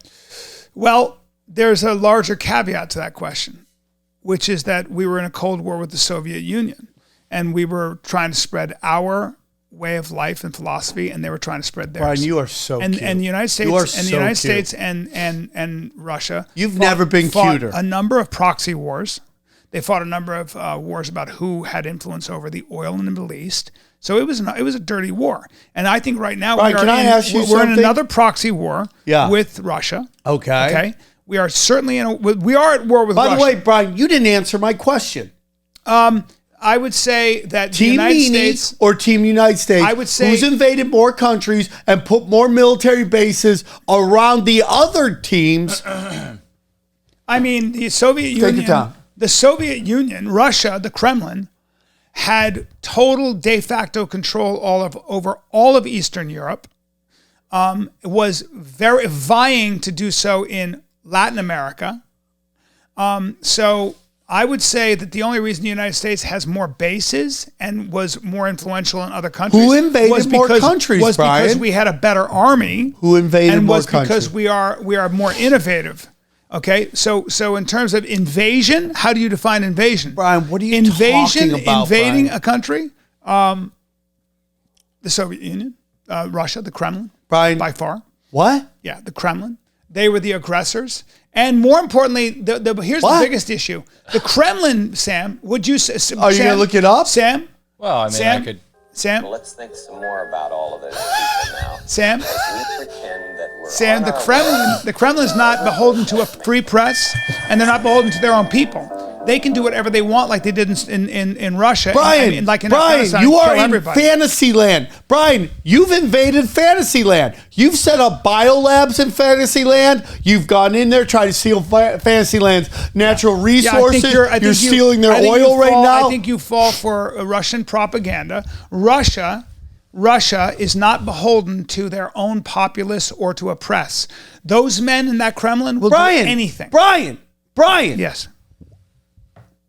Well, there's a larger caveat to that question, which is that we were in a Cold War with the Soviet Union, and we were trying to spread our way of life and philosophy, and they were trying to spread theirs. Brian, you are so cute. And the United States and Russia. You've never been cuter. A number of proxy wars. They fought a number of wars about who had influence over the oil in the Middle East. So it was a dirty war. And I think right now we're in another proxy war with Russia. Okay. We are certainly we are at war with Russia. By the way, Brian, you didn't answer my question. I would say that Team the United Meanie States or Team United States. I would say who's invaded more countries and put more military bases around the other teams. I mean, the Soviet Union. Take your time. The Soviet Union, Russia, the Kremlin, had total de facto control over all of Eastern Europe. Was very vying to do so in Latin America. So I would say that the only reason the United States has more bases and was more influential in other countries Who invaded more countries, was Brian? because we had a better army. Who invaded and more was countries? because we are more innovative. Okay, so in terms of invasion, how do you define invasion? Brian, what are you talking about? Invading Brian? a country, the Soviet Union, Russia, the Kremlin, Brian, by far. What? Yeah, the Kremlin. They were the aggressors. And more importantly, here's the biggest issue. The Kremlin, Sam, would you say... Are you going to look it up? Sam? Well, I mean, Sam? I could... Sam? Well, let's think some more about all of those people now. Sam? We pretend that we're Sam, on the Kremlin is not beholden to a free press, and they're not beholden to their own people. they can do whatever they want, like they did in Russia. Brian, in Brian, Afghanistan, you and are kill in everybody. fantasy land. Brian, you've invaded fantasy land. You've set up biolabs in fantasy land. You've gone in there trying to steal fantasy land's natural resources. I think you're stealing their I think oil right now. I think you fall for Russian propaganda. Russia is not beholden to their own populace or to a press. Those men in that Kremlin will do anything. Brian. Yes.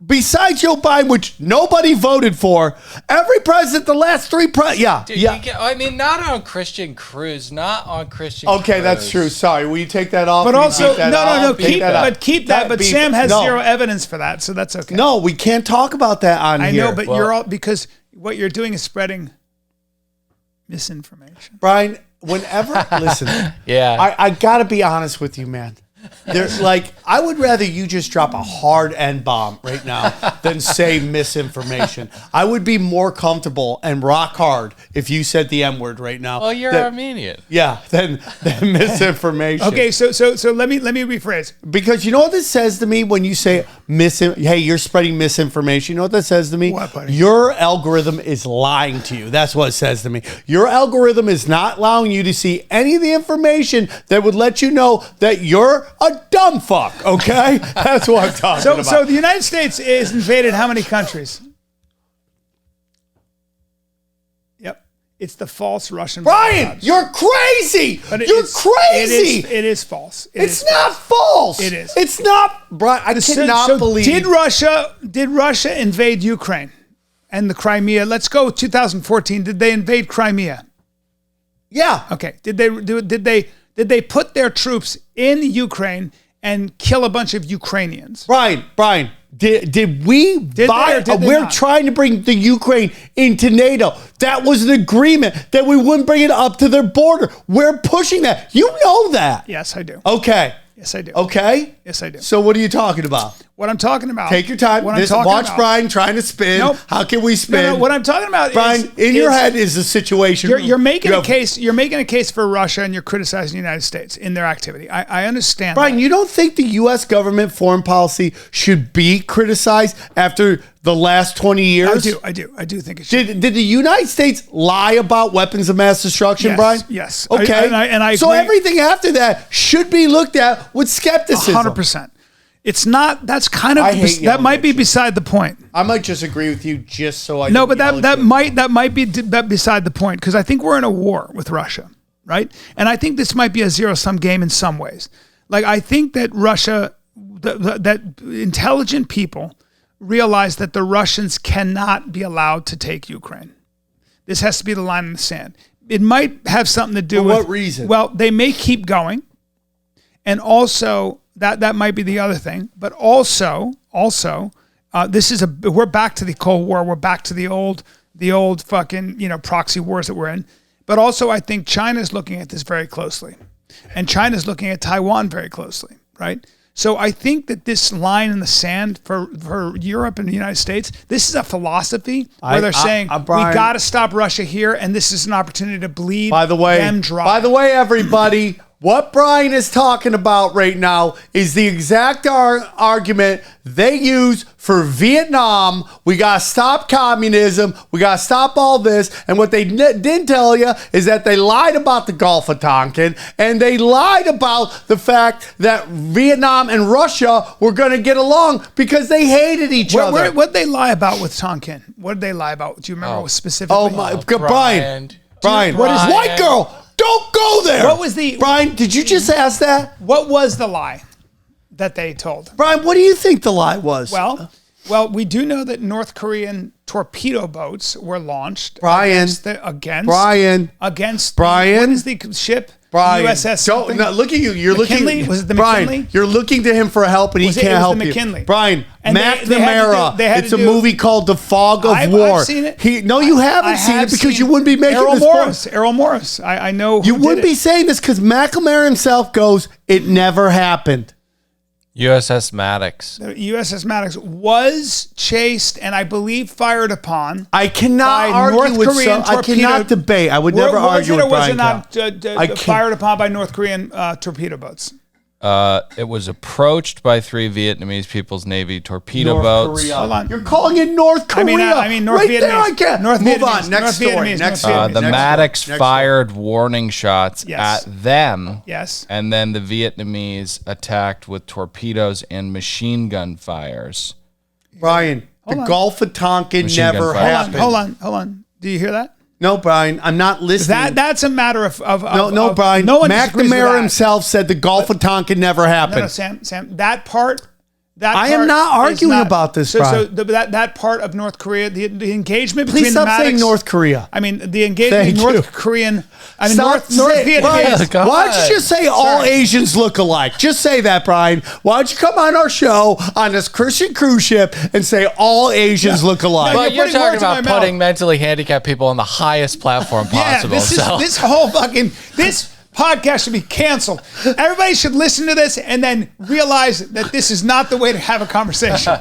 Besides Joe Biden, which nobody voted for, every president, the last three I mean, not on Christian Cruz, Okay, that's true. Sorry, will you take that off? But also, no. Keep that. But Sam has zero evidence for that, so that's okay. No, we can't talk about that on here. I know, but you're all because what you're doing is spreading misinformation. Brian, whenever listen, I gotta be honest with you, man. There's I would rather you just drop a hard N-bomb right now than say misinformation. I would be more comfortable and rock hard if you said the M-word right now. Well, you're Armenian. Yeah, than misinformation. Okay, so let me rephrase. Because you know what this says to me when you say hey, you're spreading misinformation. You know what that says to me? What, buddy? Your algorithm is lying to you. That's what it says to me. Your algorithm is not allowing you to see any of the information that would let you know that you're a dumb fuck, okay? That's what I'm talking about. So the United States is invaded how many countries? Yep. It's the false Russian. Brian, you're crazy. You're crazy. It is false. It's not false. It is. It's not. Brian, I cannot believe. Did Russia invade Ukraine and the Crimea? Let's go 2014. Did they invade Crimea? Yeah. Okay. Did they put their troops in Ukraine and kill a bunch of Ukrainians? Brian, did we buy? We're trying to bring the Ukraine into NATO. That was an agreement that we wouldn't bring it up to their border. We're pushing that. You know that. Yes, I do. Okay. Yes, I do. Okay. Yes, I do. So what are you talking about? What I'm talking about. Take your time. Watch Brian trying to spin. Nope. How can we spin? No, what I'm talking about Brian, in your head is the situation. You're making a case. You're making a case for Russia, and you're criticizing the United States in their activity. I understand. Brian, you don't think the U.S. government foreign policy should be criticized after the last 20 years? I do think it should. Did the United States lie about weapons of mass destruction, Yes, Brian? yes. Okay. And I so agree. everything after that should be looked at with skepticism. 100%. It's not. That's kind of. I hate That might be yellow beside the point. I might just agree with you just so I. No, don't but yell that at you. that might be beside the point because I think we're in a war with Russia, right? And I think this might be a zero-sum game in some ways. Like I think that Russia, that intelligent people realize that the Russians cannot be allowed to take Ukraine. This has to be the line in the sand. It might have something to do with what reason? Well, they may keep going, and also. That might be the other thing, but also, we're back to the Cold War. We're back to the old fucking proxy wars that we're in. But also, I think China's looking at this very closely, and China's looking at Taiwan very closely, right? So I think that this line in the sand for Europe and the United States, this is a philosophy where they're saying Brian, we got to stop Russia here, and this is an opportunity to bleed them dry. By the way, everybody. What Brian is talking about right now is the exact argument they use for Vietnam. We got to stop communism. We got to stop all this. And what they didn't tell you is that they lied about the Gulf of Tonkin and they lied about the fact that Vietnam and Russia were going to get along because they hated each other. What did they lie about with Tonkin? What did they lie about? Do you remember specifically? Oh, my Brian. What is Brian. white girl? Don't go there. What was the Brian? Did you just ask that? What was the lie that they told? Brian, what do you think the lie was? Well, we do know that North Korean torpedo boats were launched. Brian. Against Brian. What is the ship? Brian, USS. look at you. You're McKinley? looking. Was it the Brian, McKinley? you're looking to him for help, and he can't help the you. McKinley. Brian, And McNamara. they had It's to a do- movie called The Fog of War. I've seen it. No, you haven't I seen have it because you seen wouldn't be making Errol this Morris. point. Errol Morris. I know. You wouldn't be saying this because McNamara himself goes, "It never happened." USS Maddox. The USS Maddox was chased and I believe fired upon. I cannot by argue North with Korean I cannot debate. I would never argue with Brian. Was it not fired upon by North Korean torpedo boats? It was approached by 3 Vietnamese People's Navy torpedo North boats. Korea. Hold on. You're calling it North Korea. I mean North right Vietnamese. There, I can't. North Move Vietnamese. on. Next North story. Vietnamese. Next North story. The Next Maddox story. fired warning shots Yes. at them. Yes. And then the Vietnamese attacked with torpedoes and machine gun fires. Brian, the Gulf of Tonkin Machine gun never fire. happened. Hold on. Do you hear that? No, Brian, I'm not listening. That's a matter of No, Brian. No one disagrees with McNamara that. himself said the Gulf of Tonkin never happened. No, Sam. That part. I am not arguing about this, So Brian. that part of North Korea, the engagement Please between the stop saying Maddox, North Korea. I mean, the engagement Thank North you. Korean. I mean, Stop North saying- Vietnamese. Brian, why don't you just say all Asians look alike? Just say that, Brian. Why don't you come on our show on this Christian cruise ship and say all Asians look alike? No, But you're you're putting talking words in about my mouth. putting mentally handicapped people on the highest platform possible. This whole fucking this podcast should be canceled. Everybody should listen to this and then realize that this is not the way to have a conversation.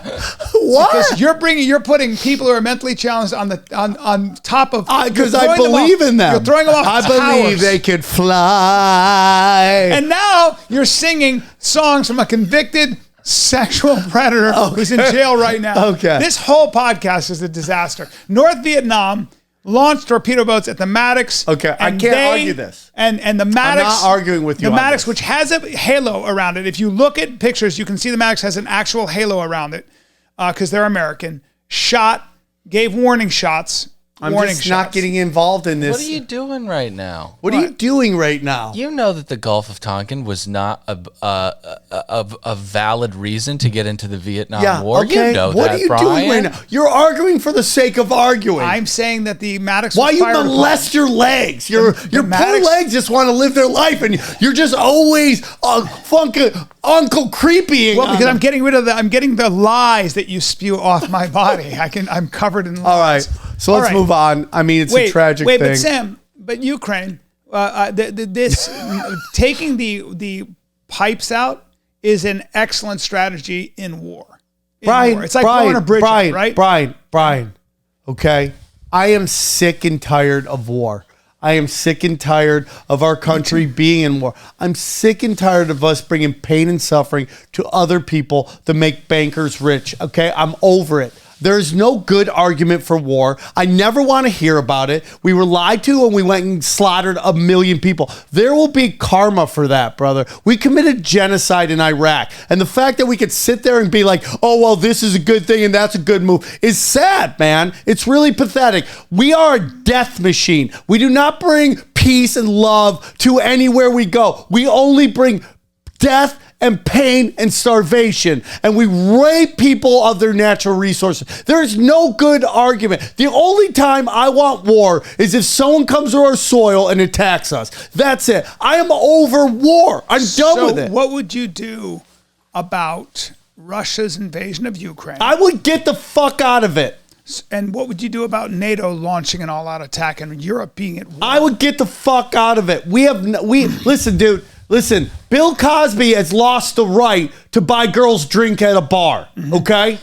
What? Because you're putting people who are mentally challenged on top of Because you're I throwing them believe off- in them. You're throwing them off I believe towers. they could fly. And now you're singing songs from a convicted sexual predator who's in jail right now. Okay. This whole podcast is a disaster. North Vietnam launched torpedo boats at the Maddox. Okay, I and can't argue this. And the Maddox. not arguing with you The on Maddox, this. which has a halo around it. If you look at pictures, you can see the Maddox has an actual halo around it because they're American. Gave warning shots. I'm warning just not shots. getting involved in this. What are you doing right now? What are you doing right now? You know that the Gulf of Tonkin was not a valid reason to get into the Vietnam War. okay. You know what that, are you Brian. doing right now? You're arguing for the sake of arguing. I'm saying that the Maddox. Why was you fired molest upon. your legs? Your poor Maddox- legs just want to live their life, and you're just always funky Uncle Creepy. Well, because I'm getting the lies that you spew off my body. I'm covered in lies. All right, so let's move on. I mean, it's a tragic thing. But Sam, Ukraine, this taking the pipes out is an excellent strategy in war. Brian, it's like blowing a bridge out, right? Brian. Okay, I am sick and tired of war. I am sick and tired of our country being in war. I'm sick and tired of us bringing pain and suffering to other people to make bankers rich. Okay, I'm over it. There's no good argument for war. I never want to hear about it. We were lied to and we went and slaughtered 1 million people. There will be karma for that, brother. We committed genocide in Iraq. And the fact that we could sit there and be like, oh, well, this is a good thing and that's a good move is sad, man. It's really pathetic. We are a death machine. We do not bring peace and love to anywhere we go. We only bring death and pain and starvation, and we rape people of their natural resources. There's no good argument. The only time I want war is if someone comes to our soil and attacks us. That's it. I am over war. I'm done with it. What would you do about Russia's invasion of Ukraine? I would get the fuck out of it. And what would you do about NATO launching an all-out attack and Europe being at war? I would get the fuck out of it. Listen, dude. Listen, Bill Cosby has lost the right to buy girls drink at a bar, okay?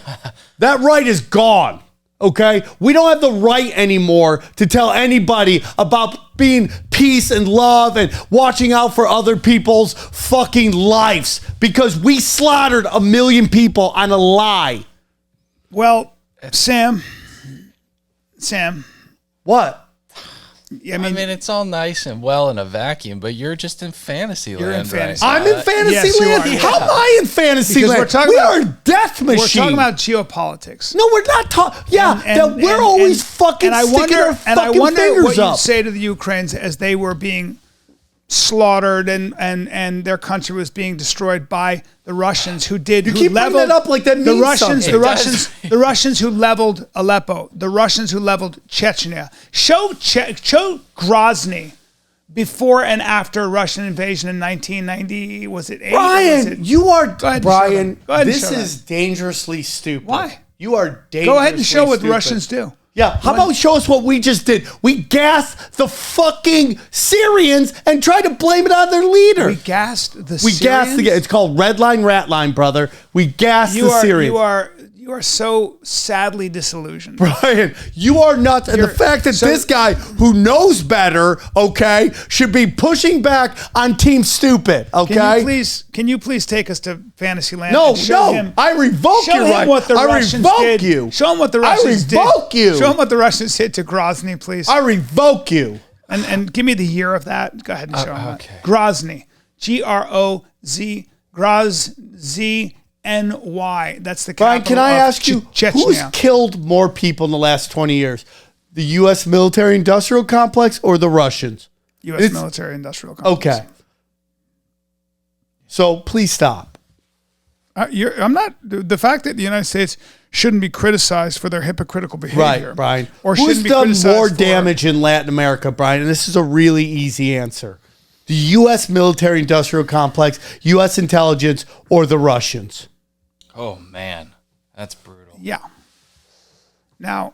That right is gone, okay? We don't have the right anymore to tell anybody about being peace and love and watching out for other people's fucking lives because we slaughtered 1 million people on a lie. Well, Sam. What? I I mean, it's all nice and well in a vacuum, but you're just in fantasy You're in land fantasy. right now. I'm in fantasy Yes, you land. are, yeah. How am I in fantasy Because land? we're talking we about- are a death machine. We're talking about geopolitics. No, we're not talking. Yeah, that we're always fucking sticking our fucking fingers what up. you'd say to the Ukrainians as they were being slaughtered and their country was being destroyed by the Russians who keep bringing that up like that the means Russians something. the Russians who leveled Aleppo, the Russians who leveled Chechnya. Show Grozny before and after Russian invasion in 1990. Was it 8? Brian, you are ahead and Brian. show that. Go ahead and This show is dangerously stupid. Why? You are dangerously Go ahead and show what the stupid. Russians do. Yeah, how about show us what we just did? We gassed the fucking Syrians and tried to blame it on their leader. We gassed the We Syrians? gassed the. It's called red line, rat line, brother. We gassed the Syrians. You are so sadly disillusioned. Brian, you are nuts. And the fact that this guy who knows better, okay, should be pushing back on Team Stupid, okay? Can you please take us to Fantasyland? No, and show no. him, I revoke show your him right. what the I Russians revoke did. you. Show him what the Russians did. I revoke you. Show him what the Russians did to Grozny, please. I revoke you. And give me the year of that. Go ahead and show him okay. that. Grozny. G-R-O-Z. Grozny. That's the capital Brian, can I ask you, Chechnya. who's killed more people in the last 20 years? The U.S. military-industrial complex or the Russians? U.S. military-industrial complex. Okay. So please stop. I'm not. The fact that the United States shouldn't be criticized for their hypocritical behavior. Right, Brian. Or who's shouldn't be done criticized more for, damage in Latin America, Brian? And this is a really easy answer. The U.S. military-industrial complex, U.S. intelligence, or the Russians? Oh, man. That's brutal. Yeah. Now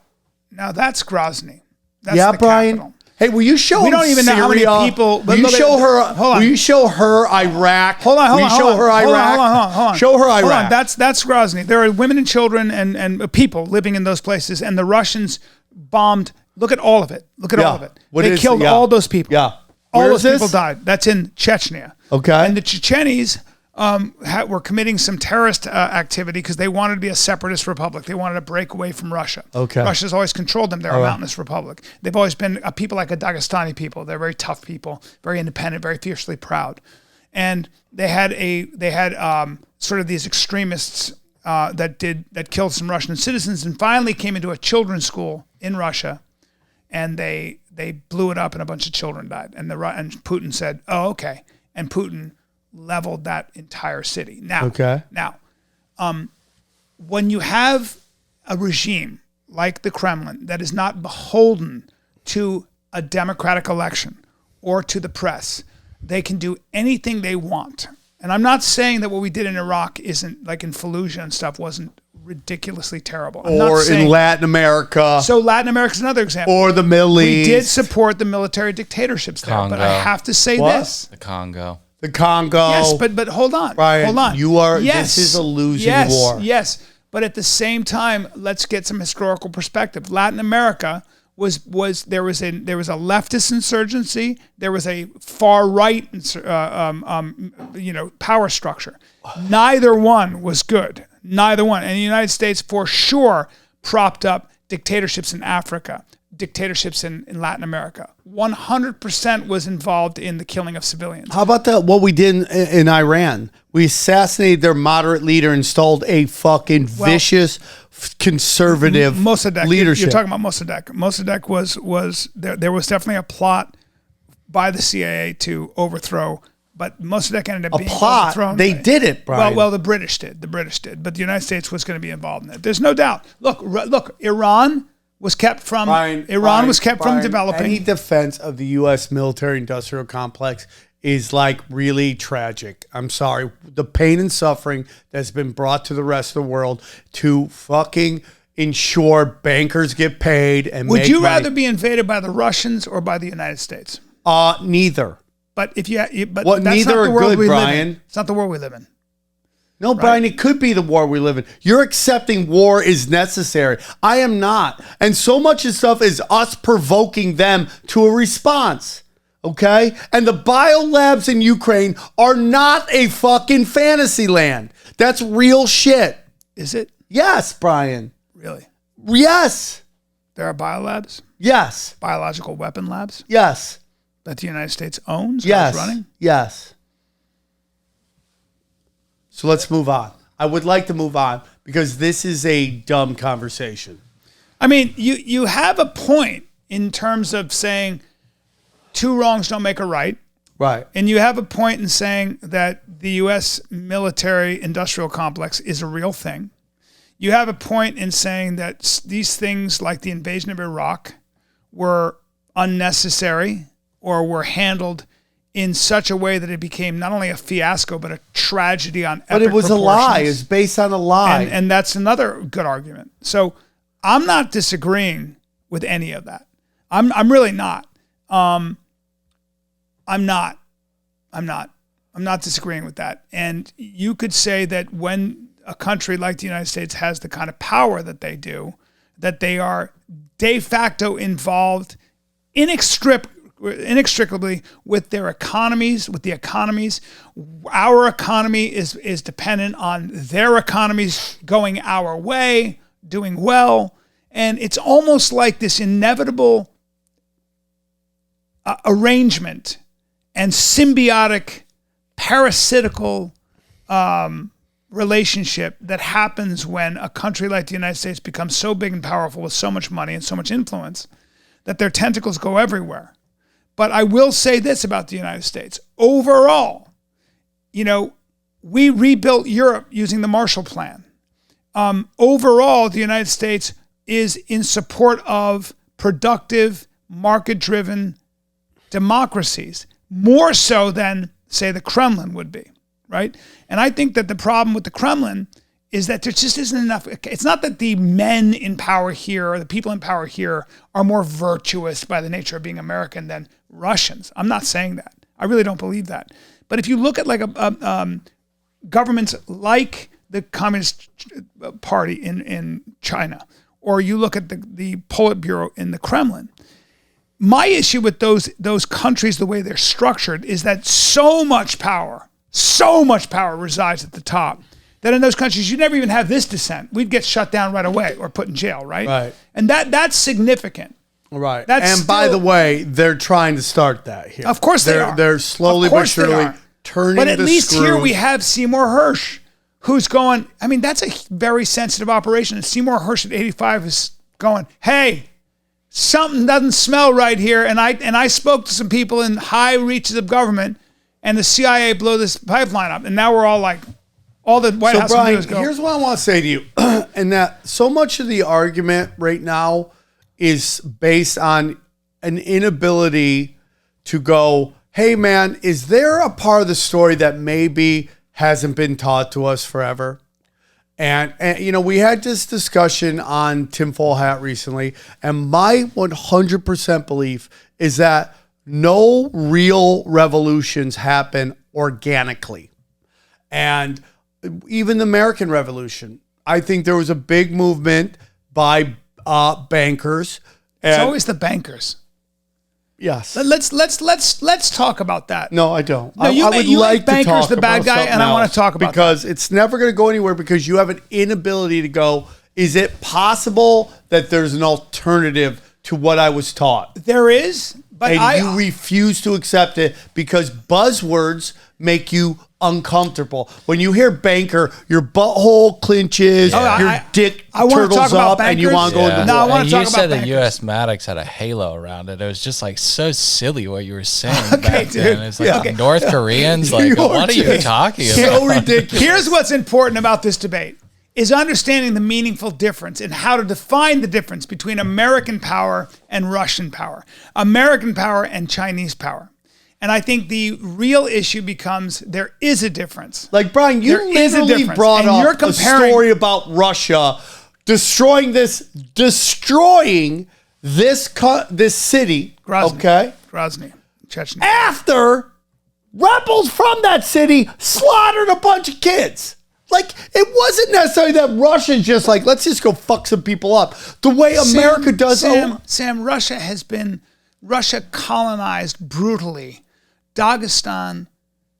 that's Grozny. That's Yeah, the Brian. capital. Hey, will you show We don't even know how many Syria? people- Will you look at- show her? hold on. Will you show her Iraq? Hold on. Will you show her Iraq? Hold on. Show her Iraq. Hold on. That's Grozny. There are women and children and people living in those places, and the Russians bombed. Look at all of it. Look at all of it. What They is- killed yeah. all those people. Yeah. All Where those is people this? died. That's in Chechnya. Okay. And the Chechenis were committing some terrorist activity because they wanted to be a separatist republic. They wanted to break away from Russia. Okay. Russia's always controlled them. They're a mountainous republic. They've always been a people like a Dagestani people. They're very tough people, very independent, very fiercely proud. And they had sort of these extremists that killed some Russian citizens and finally came into a children's school in Russia, and they blew it up and a bunch of children died. And Putin said, "Oh, okay," and Putin leveled that entire city. Now, when you have a regime like the Kremlin that is not beholden to a democratic election or to the press, they can do anything they want. And I'm not saying that what we did in Iraq isn't, like in Fallujah and stuff, wasn't ridiculously terrible. I'm not Or saying, in Latin America. So Latin America is another example. Or the Middle East. We did support the military dictatorships there, but I Congo. have to say What? this. The Congo. The Congo. Yes, but hold on. Brian, hold on. this is a losing war. Yes, but at the same time, let's get some historical perspective. Latin America was there was a leftist insurgency, there was a far right power structure. Neither one was good. Neither one. And the United States for sure propped up dictatorships in Africa, dictatorships in Latin America. 100% was involved in the killing of civilians. How about what we did in Iran? We assassinated their moderate leader, installed a fucking vicious conservative Mossadegh. leadership. You're talking about Mossadegh. Mossadegh was there was definitely a plot by the CIA to overthrow, but Mossadegh ended up being plot? overthrown. They did it, Brian. Well, the British did. But the United States was going to be involved in it. There's no doubt. Look, Iran was kept from developing. Any defense of the U.S. military-industrial complex is like really tragic. I'm sorry. The pain and suffering that's been brought to the rest of the world to fucking ensure bankers get paid and Would make you money. rather be invaded by the Russians or by the United States? Neither. But that's neither not are the world good, we live Brian. in. It's not the world we live in. No, Brian, it could be the war we live in. You're accepting war is necessary. I am not. And so much of stuff is us provoking them to a response. Okay? And the biolabs in Ukraine are not a fucking fantasy land. That's real shit. Is it? Yes, Brian. Really? Yes. There are biolabs? Yes. Biological weapon labs? Yes. That the United States owns? or Yes. is running? Yes. So let's move on. I would like to move on because this is a dumb conversation. I mean, you have a point in terms of saying two wrongs don't make a right. Right. And you have a point in saying that the U.S. military industrial complex is a real thing. You have a point in saying that these things like the invasion of Iraq were unnecessary or were handled in such a way that it became not only a fiasco, but a tragedy on epic But it was a lie. proportions. It's based on a lie. And that's another good argument. So I'm not disagreeing with any of that. I'm really not. I'm not disagreeing with that. And you could say that when a country like the United States has the kind of power that they do, that they are de facto involved inextricably with their economies, with the economies. Our economy is dependent on their economies going our way, doing well. And it's almost like this inevitable arrangement and symbiotic, parasitical relationship that happens when a country like the United States becomes so big and powerful with so much money and so much influence that their tentacles go everywhere. But I will say this about the United States. Overall, we rebuilt Europe using the Marshall Plan. Overall, the United States is in support of productive, market-driven democracies, more so than, say, the Kremlin would be, right? And I think that the problem with the Kremlin is that there just isn't enough. It's not that the men in power here or the people in power here are more virtuous by the nature of being American than Russians. I'm not saying that. I really don't believe that. But if you look at like governments like the Communist Party in China, or you look at the Politburo in the Kremlin, my issue with those countries, the way they're structured, is that so much power resides at the top that in those countries you never even have this dissent. We'd get shut down right away or put in jail, right? Right. And that's significant. Right. That's and by the way, they're trying to start that here. Of course they are. They're slowly but surely turning the But at least screw. here we have Seymour Hersh, who's going, I mean, that's a very sensitive operation. And Seymour Hersh at 85 is going, hey, something doesn't smell right here. And I spoke to some people in high reaches of government, and the CIA blew this pipeline up. And now we're all like, all the White House Bryan, can do is go. here's what I want to say to you. And that so much of the argument right now is based on an inability to go, hey, man, is there a part of the story that maybe hasn't been taught to us forever? And we had this discussion on Tinfoil Hat recently, and my 100% belief is that no real revolutions happen organically. And even the American Revolution, I think there was a big movement by bankers. It's always the bankers. Yes. Let's talk about that. No, I don't. No, I would you like make bankers to talk the bad about guy, something and I want else, to talk about because it's never going to go anywhere, because you have an inability to go, is it possible that there's an alternative to what I was taught? There is, but And you refuse to accept it because buzzwords make you uncomfortable. When you hear banker, your butthole clinches, your dick turtles up, and you want to go into No, I war. want to talk You about said bankers. the U.S. Maddox had a halo around it. It was just like so silly what you were saying Okay, back dude. then. It's like Yeah. Okay. North Koreans, like, You're what are you just talking about? So ridiculous. Here's what's important about this debate is understanding the meaningful difference and how to define the difference between American power and Russian power, American power and Chinese power. And I think the real issue becomes there is a difference. Like, Bryan, you There is a literally difference. brought And you're up a comparing- story about Russia destroying this city, Grozny. okay? Grozny, Chechnya. After rebels from that city slaughtered a bunch of kids. Like, it wasn't necessarily that Russians just like, let's just go fuck some people up. The way America does. Sam, Russia colonized brutally Dagestan,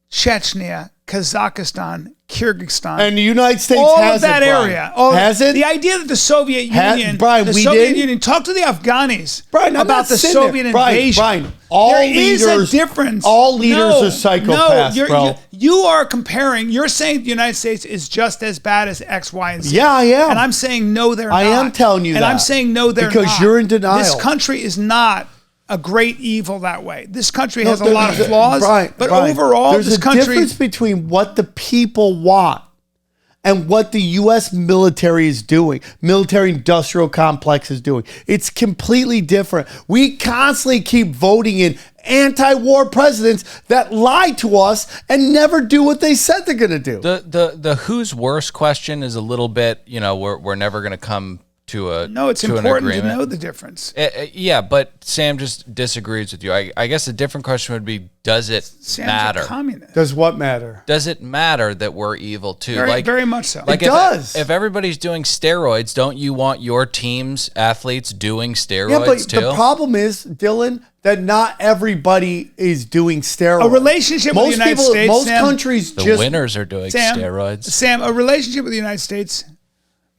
Chechnya, Kazakhstan, Kyrgyzstan. And the United States all has of that it, Bryan. area. Has it? The idea that the Soviet Union, Bryan, the we Soviet did? Union, talk to the Afghanis Bryan, I'm about not the sitting Soviet there. Bryan, invasion. all There is leaders, a difference. all leaders are psychopaths, bro. You are comparing. You're saying the United States is just as bad as X, Y, and Z. Yeah, I am. And I'm saying no, they're I not. am telling you and that. I'm saying no, they're Because not. you're in denial. This country is not a great evil that way. This country has a lot of flaws, Bryan, but Bryan, overall, there's this a country. difference between what the people want and what the U.S. military is doing, military-industrial complex is doing. It's completely different. We constantly keep voting in anti-war presidents that lie to us and never do what they said they're going to do. The who's worse question is a little bit, we're never going to come to a No, it's to an important to agreement. know the difference. Yeah, but Sam just disagrees with you. I guess a different question would be: does it Sam's matter? a communist. Does what matter? Does it matter that we're evil too? Very much so. Like It does. If everybody's doing steroids, don't you want your team's athletes doing steroids Yeah, but too? the problem is, Dylan, that not everybody is doing steroids. A relationship with the United States, most Sam, countries the just winners are doing steroids. Sam, a relationship with the United States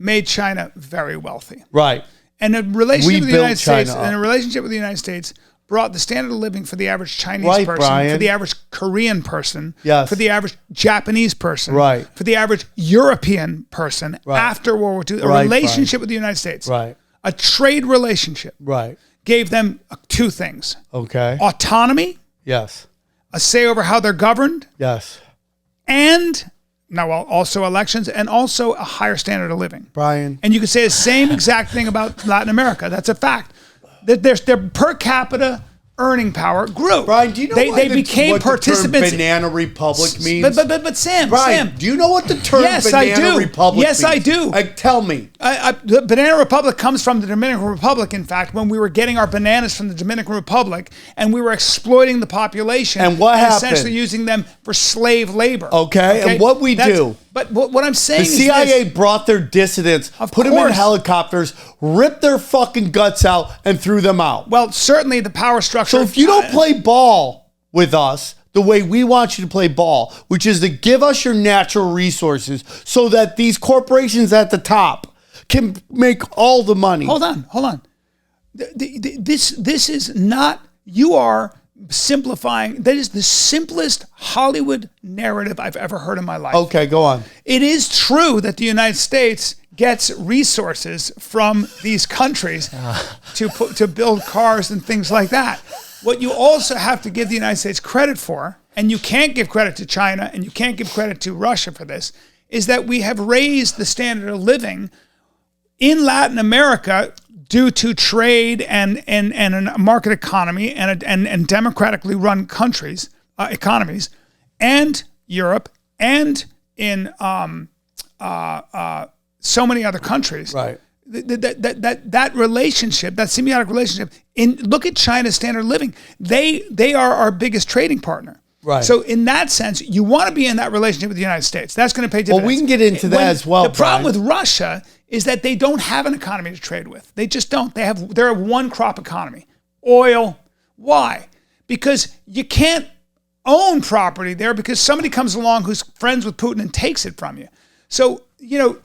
made China very wealthy. right. And a relationship We with the built United States China up. and a relationship with the United States brought the standard of living for the average Chinese Right, person, Brian. for the average Korean person, Yes. for the average Japanese person, Right. for the average European person Right. after World War II. A Right, relationship with the United States, Right. a trade relationship, Right. gave them two things: Okay. autonomy, Yes. a say over how they're governed, Yes. and now also elections, and also a higher standard of living. Brian. And you could say the same exact thing about Latin America. That's a fact. Their per capita earning power grew. Brian, do you know they became what participants? the term banana republic means? But Sam, Brian, do you know what the term Yes, banana I do. republic Yes, means? I do. Like, tell me. The Banana Republic comes from the Dominican Republic, in fact, when we were getting our bananas from the Dominican Republic and we were exploiting the population And what happened? essentially using them for slave labor. Okay, and what we do? But what I'm saying The is CIA this. brought their dissidents, Of put them in course. helicopters, ripped their fucking guts out, and threw them out. Well, certainly the power structure. So if you don't play ball with us the way we want you to play ball, which is to give us your natural resources so that these corporations at the top can make all the money. Hold on. This is not. You are simplifying. That is the simplest Hollywood narrative I've ever heard in my life. Okay, go on. It is true that the United States gets resources from these countries to build cars and things like that. What you also have to give the United States credit for, and you can't give credit to China and you can't give credit to Russia for this, is that we have raised the standard of living in Latin America due to trade and a market economy and democratically run countries, economies, and Europe, and in so many other countries. Right. That relationship, that symbiotic relationship. Look at China's standard of living. They are our biggest trading partner. Right. So in that sense, you want to be in that relationship with the United States. That's going to pay dividends. Well, we can get into that as well, The problem Brian. with Russia is that they don't have an economy to trade with. They just don't. They're a one crop economy. Oil. Why? Because you can't own property there because somebody comes along who's friends with Putin and takes it from you. So, you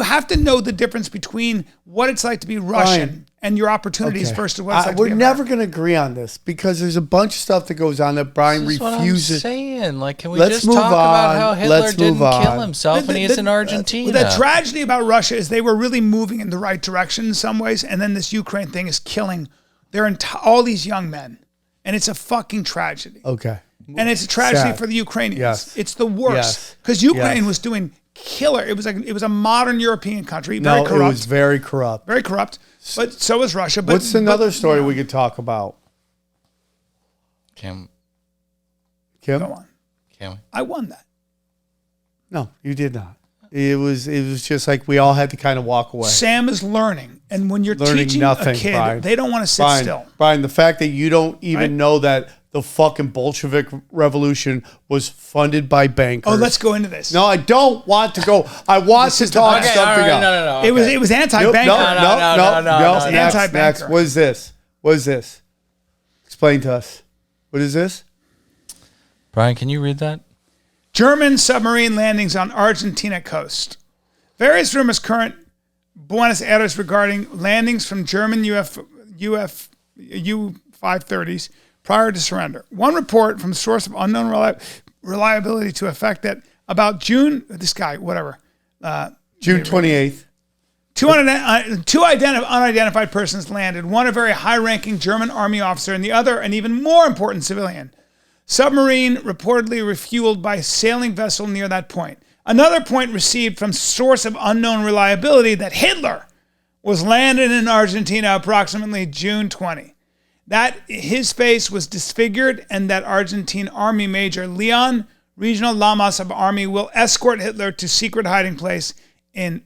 have to know the difference between what it's like to be Russian Brian. and your opportunities Okay. versus what it's like to We're be never American. going to agree on this because there's a bunch of stuff that goes on that Brian That's what I'm refuses. saying. Like, can we Let's just move talk about on. how Hitler Let's didn't move kill on. himself and he's in Argentina? The tragedy about Russia is they were really moving in the right direction in some ways, and then this Ukraine thing is killing all these young men, and it's a fucking tragedy. Okay. And it's a tragedy Sad. for the Ukrainians. Yes. It's the worst Yes. because Ukraine Yes. was doing killer. It was a modern European country, No, very corrupt, it was very corrupt. very corrupt. But so was Russia. But What's another story we could talk about? Can Kim? Go on. we? I won that. No, you did not. It was just like we all had to kind of walk away. Sam is learning, and when you're Learning teaching nothing, a kid, Brian. they don't want to sit Brian, still. Brian, the fact that you don't even Right. know that the fucking Bolshevik Revolution was funded by bankers. Oh, let's go into this. No, I don't want to go. I want to talk Okay, something else. No. It was anti-banker. No. It's Next, anti-banker. next. What is this? What is this? Explain to us. What is this? Brian, can you read that? German submarine landings on Argentina coast. Various rumors current Buenos Aires regarding landings from German U-530s prior to surrender. One report from a source of unknown reliability to effect that about June 28th. Two unidentified persons landed, one a very high-ranking German army officer and the other an even more important civilian. Submarine reportedly refueled by sailing vessel near that point. Another point received from source of unknown reliability that Hitler was landed in Argentina approximately June 20. That his face was disfigured and that Argentine Army Major Leon, Regional Lamas of Army, will escort Hitler to secret hiding place in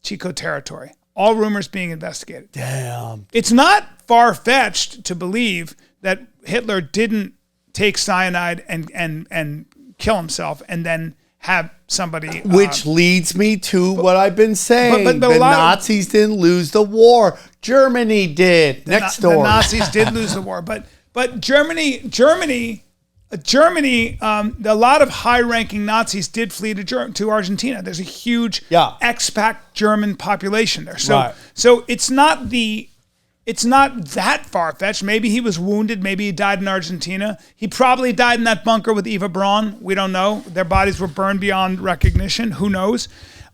Chico territory. All rumors being investigated. Damn. It's not far-fetched to believe that Hitler didn't take cyanide and kill himself and then have somebody... Which leads me to what I've been saying. but The a lot of- Nazis didn't lose the war. Germany did. Next The door. Nazis did lose the war, but Germany, a lot of high-ranking Nazis did flee to Argentina. There's a huge expat German population there. So it's not that far-fetched. Maybe he was wounded. Maybe he died in Argentina. He probably died in that bunker with Eva Braun. We don't know. Their bodies were burned beyond recognition. Who knows?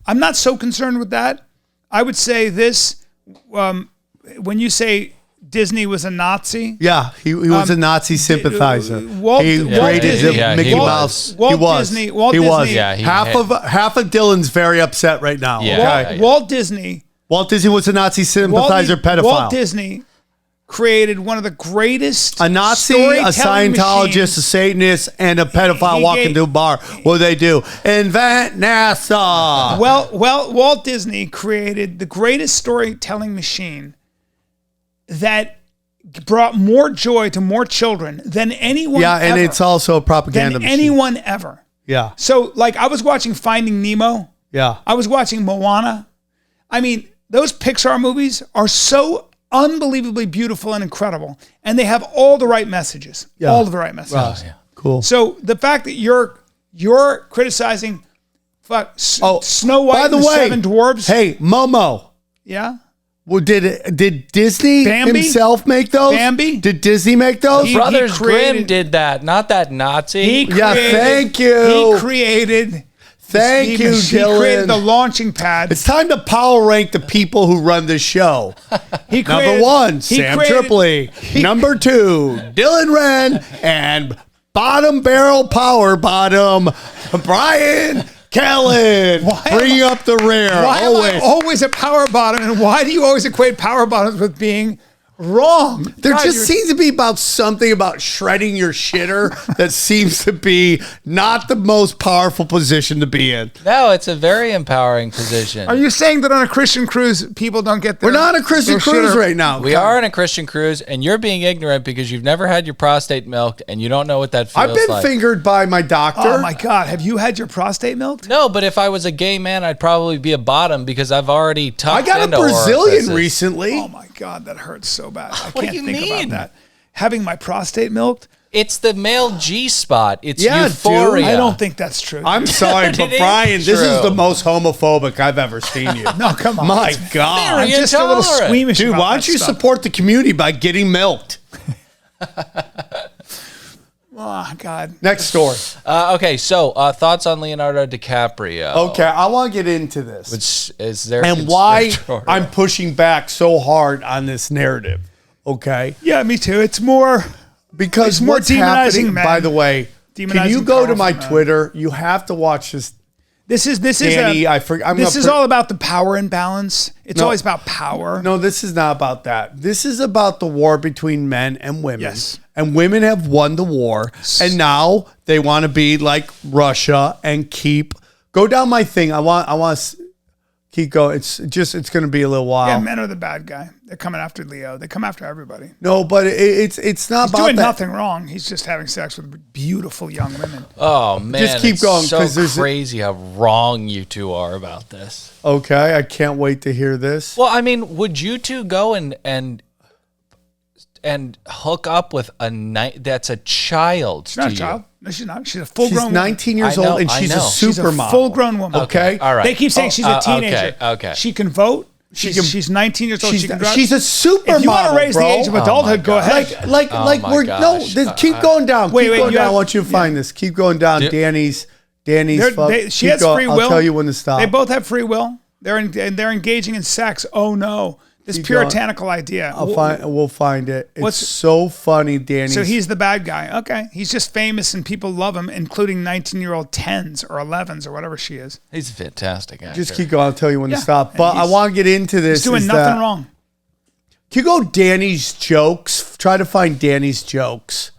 I'm not so concerned with that. I would say this, when you say Disney was a Nazi. Yeah, he was a Nazi sympathizer. He created the Mickey Mouse. Walt Disney. Yeah, half of Dylan's very upset right now. Yeah. Walt Disney was a Nazi sympathizer, pedophile. Walt Disney created one of the greatest a Nazi, a storytelling Scientologist, machines. a Satanist, and a pedophile He walk gave- into a bar. What do they do? Invent NASA. Well, Walt Disney created the greatest storytelling machine that brought more joy to more children than anyone Yeah, and ever. it's also a propaganda than machine. anyone ever. Yeah, So, like, I was watching Finding Nemo. yeah. I was watching Moana. I mean, those Pixar movies are so unbelievably beautiful and incredible, and they have all the right messages. Yeah. All of the right messages. Cool. So the fact that you're criticizing Snow White by the and the way, Seven Dwarfs. Hey, Momo. Yeah. Well, did Disney Bambi? himself make those? Bambi? Did Disney make those? He Brothers created- Grimm did that, not that Nazi. Yeah, thank you. He created. Thank you, He created the Dylan. launching pad. It's time to power rank the people who run this show. He Number created- one, he Sam created- Tripoli. Number two, Dylan Wren. And bottom barrel power bottom, Brian Kellen. Bringing up the rear. Why always. am I always a power bottom? And why do you always equate power bottoms with being wrong? There God, just you're- seems to be about something about shredding your shitter that seems to be not the most powerful position to be in. No, it's a very empowering position. Are you saying that on a Christian cruise, people don't get their... We're not a Christian their cruise shitter- right now. We are on a Christian cruise, and you're being ignorant because you've never had your prostate milked, and you don't know what that feels I've been like. fingered by my doctor. Oh my God. Have you had your prostate milked? No, but if I was a gay man, I'd probably be a bottom because I've already I tucked got a into Brazilian orifices. recently. Oh my God, that hurts so bad. I What do can't you think mean? about that. Having my prostate milked? It's the male G spot. It's Yeah, dude. euphoria. I don't think that's true. I'm sorry, but It is Brian, this is true. the most homophobic I've ever seen you. No, come on. My It's God. I'm just a little intolerant. squeamish Dude, about why that don't you stuff. support the community by getting milked? Oh, God. Next story. Okay, so thoughts on Leonardo DiCaprio? Okay, I want to get into this. Which is there And why I'm pushing back so hard on this narrative. Okay? Yeah, me too. It's more... Because It's more what's demonizing happening, men. by the way, can you Demonizing go to my powerful men. Twitter? You have to watch this. This is Danny, I'm this is gonna all about the power imbalance. It's No. always about power. No, this is not about that. This is about the war between men and women. Yes. And women have won the war. And now they want to be like Russia and go down my thing. I want to keep going. It's going to be a little while. Yeah, men are the bad guy. They're coming after Leo. They come after everybody. No, but it's not He's about doing that. nothing wrong. He's just having sex with beautiful young women. Oh man, Just keep it's going, So 'cause there's crazy how wrong you two are about this. Okay, I can't wait to hear this. Well, I mean, would you two go and hook up with that's a child? She's not a to child. you? No, she's not. She's a full-grown She's woman. 19 years I know, old and I she's a know. She's a supermodel. full-grown woman. Okay. All right. They keep saying she's a teenager. Okay. She can vote. She's 19 years old. She's, she can drive. she's a supermodel. If you want to raise bro. the age of adulthood, go ahead. Like Oh my we're gosh. keep going down. Wait, keep wait, going you down. have- I want you to find this. Keep going down. Danny's. She has free will. I'll tell you when to stop. They both have free will. They're engaging in sex. Oh no, this Keep going. puritanical idea. We'll find it. It's What's- so funny, Danny. So he's the bad guy. Okay, he's just famous and people love him, including 19-year-old 10s or 11s or whatever she is. He's a fantastic actor. just keep going. I'll tell you when Yeah, to stop. and But I he's- want to get into this. He's doing is nothing that- wrong. Can you go Danny's jokes? Try to find Danny's jokes.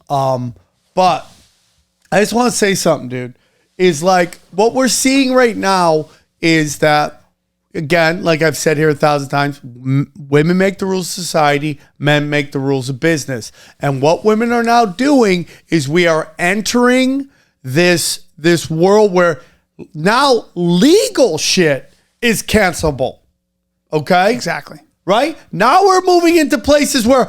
But I just want to say something, dude. Is like what we're seeing right now is that again, like I've said here 1,000 times, women make the rules of society, men make the rules of business. And what women are now doing is we are entering this world where now legal shit is cancelable. Okay? Exactly. Right? Now we're moving into places where,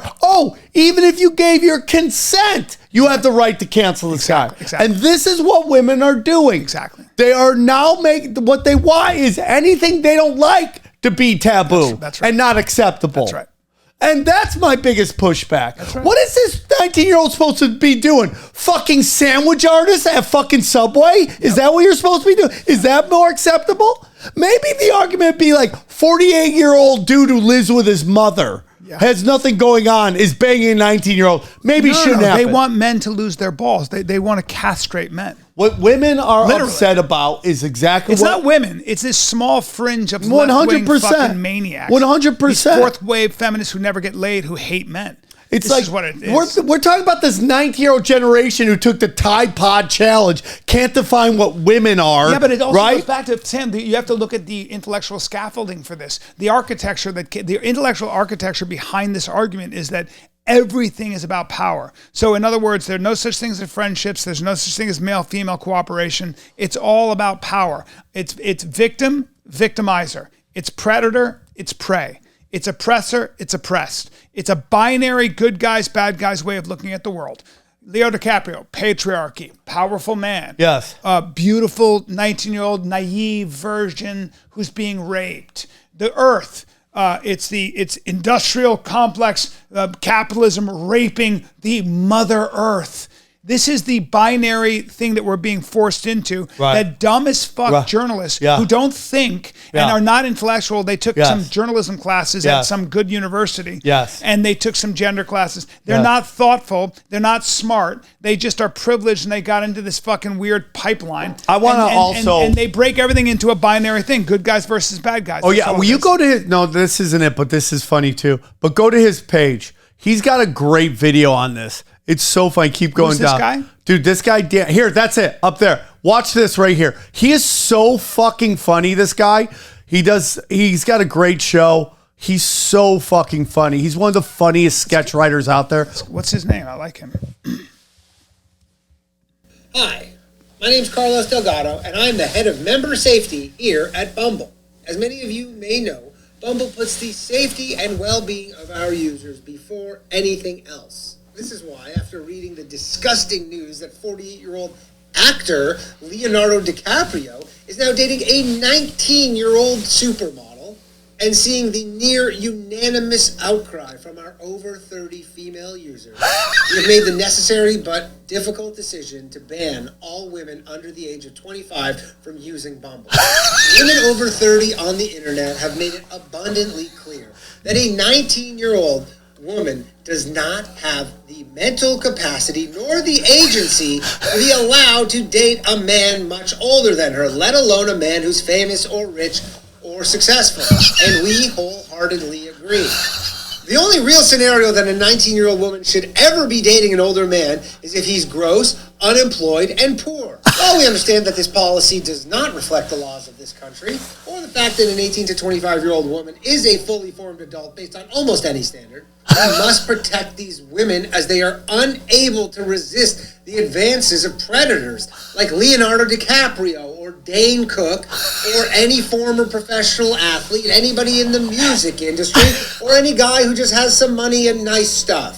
even if you gave your consent, you have the right to cancel this guy. Exactly. And this is what women are doing. Exactly. They are now making, what they want is anything they don't like to be taboo That's right. and not acceptable. That's right. And that's my biggest pushback. That's right. What is this 19-year-old supposed to be doing? Fucking sandwich artist at fucking Subway? Is that what you're supposed to be doing? Is that more acceptable? Maybe the argument would be like 48-year-old dude who lives with his mother, has nothing going on, is banging a 19-year-old. Maybe shouldn't happen. They want men to lose their balls. They want to castrate men. What women are Literally. upset about is exactly It's what... not women. It's this small fringe of 100%. left-wing fucking maniacs. 100%. These fourth-wave feminists who never get laid, who hate men. It's This like is what it is. We're talking about this 19-year-old generation who took the Tide Pod challenge, can't define what women are. Yeah, but it also right? goes back to Sam. You have to look at the intellectual scaffolding for this. The architecture the intellectual architecture behind this argument is that everything is about power. So in other words, there are no such things as friendships. There's no such thing as male-female cooperation. It's all about power. It's victim, victimizer. It's predator, it's prey. It's oppressor, it's oppressed. It's a binary good guys, bad guys way of looking at the world. Leo DiCaprio, patriarchy, powerful man. Yes. Beautiful 19-year-old naive virgin who's being raped. The earth, it's industrial complex capitalism raping the mother earth. This is the binary thing that we're being forced into. Right. That dumb as fuck journalists who don't think and are not intellectual. They took some journalism classes at some good university. Yes. And they took some gender classes. They're not thoughtful. They're not smart. They just are privileged and they got into this fucking weird pipeline. I want to also... And they break everything into a binary thing. Good guys versus bad guys. Oh, That's yeah. all Well, it you is. go to his... No, this isn't it, but this is funny too. But go to his page. He's got a great video on this. It's so funny. Keep going Who's this down. guy? Dude, this guy... Here, that's it. Up there. Watch this right here. He is so fucking funny, this guy. He's got a great show. He's so fucking funny. He's one of the funniest sketch writers out there. What's his name? I like him. Hi, my name's Carlos Delgado, and I'm the head of member safety here at Bumble. As many of you may know, Bumble puts the safety and well-being of our users before anything else. This is why, after reading the disgusting news that 48-year-old actor Leonardo DiCaprio is now dating a 19-year-old supermodel, and seeing the near unanimous outcry from our over 30 female users, we have made the necessary but difficult decision to ban all women under the age of 25 from using Bumble. Women over 30 on the internet have made it abundantly clear that a 19-year-old woman does not have the mental capacity nor the agency to be allowed to date a man much older than her, let alone a man who's famous or rich or successful. And we wholeheartedly agree. The only real scenario that a 19-year-old woman should ever be dating an older man is if he's gross, unemployed, and poor. While we understand that this policy does not reflect the laws of this country, or the fact that an 18 to 25-year-old woman is a fully formed adult based on almost any standard, we must protect these women as they are unable to resist the advances of predators like Leonardo DiCaprio or Dane Cook or any former professional athlete, anybody in the music industry, or any guy who just has some money and nice stuff.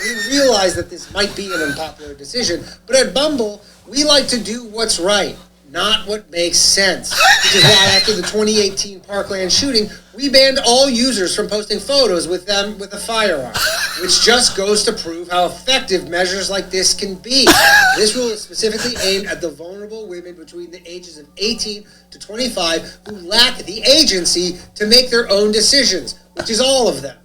We realize that this might be an unpopular decision, but at Bumble, we like to do what's right, not what makes sense. Which is why after the 2018 Parkland shooting, we banned all users from posting photos with them with a firearm, which just goes to prove how effective measures like this can be. This rule is specifically aimed at the vulnerable women between the ages of 18 to 25 who lack the agency to make their own decisions, which is all of them.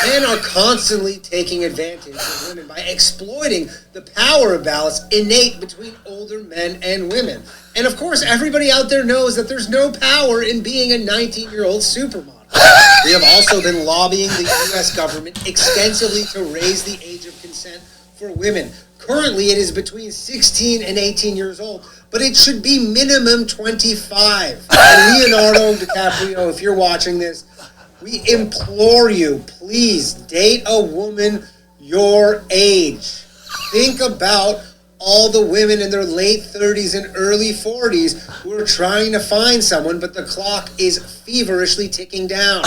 Men are constantly taking advantage of women by exploiting the power imbalance innate between older men and women. And of course, everybody out there knows that there's no power in being a 19-year-old supermodel. We have also been lobbying the U.S. government extensively to raise the age of consent for women. Currently, it is between 16 and 18 years old, but it should be minimum 25. And Leonardo DiCaprio, if you're watching this, we implore you, please date a woman your age. Think about all the women in their late 30s and early 40s who are trying to find someone, but the clock is feverishly ticking down.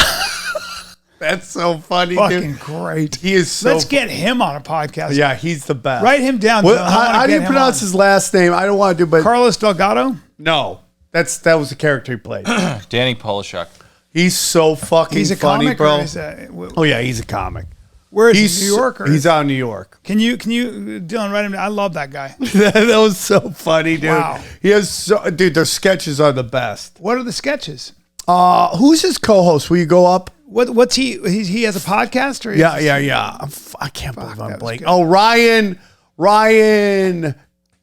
That's so funny, Fucking dude. great. He is so. Let's get him on a podcast. Yeah, he's the best. Write him down. What, Dylan. I wanna how do get you him pronounce on. his last name? I don't want to do, but Carlos Delgado? no, that was the character he played. Danny Polishuk. He's so fucking He's a funny, comic, bro. or is that, Oh yeah, he's a comic. where is He's he? New York? Or He's out in New York. Can you, Dylan, write him down? I love that guy. That was so funny, dude. Wow. He has dude. Their sketches are the best. What are the sketches? Who's his co-host? Will you go up? What's he has a podcast? Or Yeah. I can't believe I'm that was blanking. good. Oh, Ryan.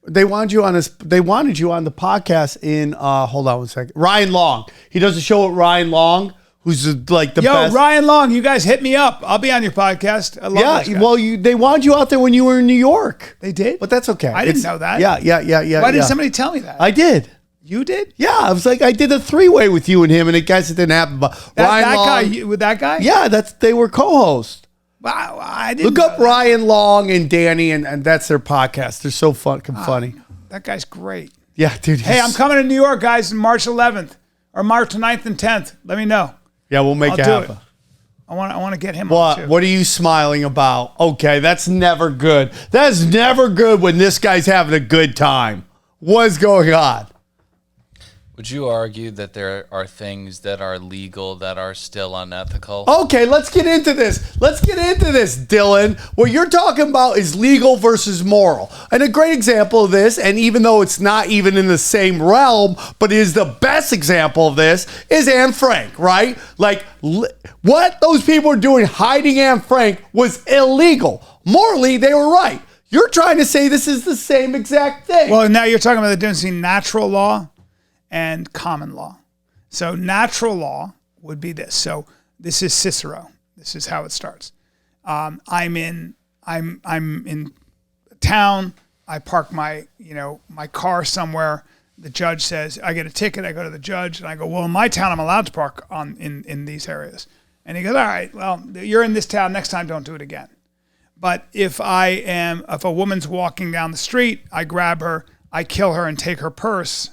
They wanted you on the podcast in. Hold on one second. Ryan Long. He does a show with Ryan Long, who's like the Yo, best. Ryan Long, you guys hit me up. I'll be on your podcast. I love this guy. Well, they wanted you out there when you were in New York. They did? But that's okay. I didn't know that. Yeah. Why didn't somebody tell me that? I did. You did? Yeah, I was like, I did a 3-way with you and him, and it guys it didn't happen. But Ryan Long, With that guy? yeah, they were co-hosts. Wow, I didn't Look up know that. Ryan Long and Danny, and that's their podcast. They're so fucking funny. That guy's great. Yeah, dude. Hey, I'm coming to New York, guys, March 11th or March 9th and 10th. Let me know. Yeah, we'll make I'll it do happen. it. I want to get him on too. What are you smiling about? Okay, that's never good. That's never good when this guy's having a good time. What's going on? Would you argue that there are things that are legal that are still unethical? Okay, let's get into this. Dylan. What you're talking about is legal versus moral. And a great example of this, and even though it's not even in the same realm, but is the best example of this, is Anne Frank, right? Like, what those people are doing hiding Anne Frank was illegal. Morally, they were right. You're trying to say this is the same exact thing. Well, now you're talking about the difference between natural law and common law. So natural law would be this. So this is Cicero. This is how it starts. I'm in town. I park my car somewhere. The judge says I get a ticket. I go to the judge and I go, well, in my town I'm allowed to park in these areas. And he goes, all right, well, you're in this town. Next time, don't do it again. But if a woman's walking down the street, I grab her, I kill her and take her purse.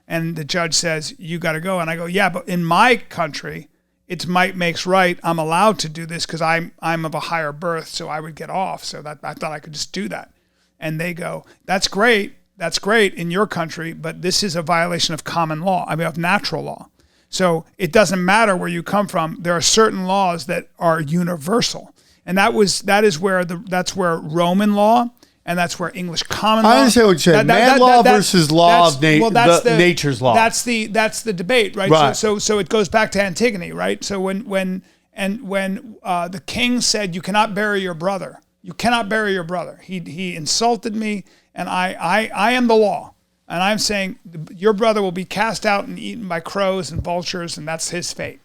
And the judge says, you got to go. And I go, yeah, but in my country, it's might makes right. I'm allowed to do this because I'm of a higher birth, so I would get off. So that I thought I could just do that. And they go, that's great in your country, but this is a violation of common law. I mean, of natural law. So it doesn't matter where you come from. There are certain laws that are universal. And that's where Roman law and that's where English common law. I understand what you're saying. Man law versus law of nature's law. That's the debate, right? Right. So it goes back to Antigone, right? So when the king said, you cannot bury your brother. You cannot bury your brother. He insulted me, and I am the law. And I'm saying your brother will be cast out and eaten by crows and vultures, and that's his fate.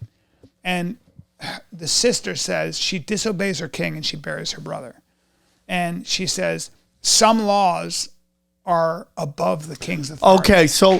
And the sister says she disobeys her king and she buries her brother. And she says some laws are above the king's authority. Okay, so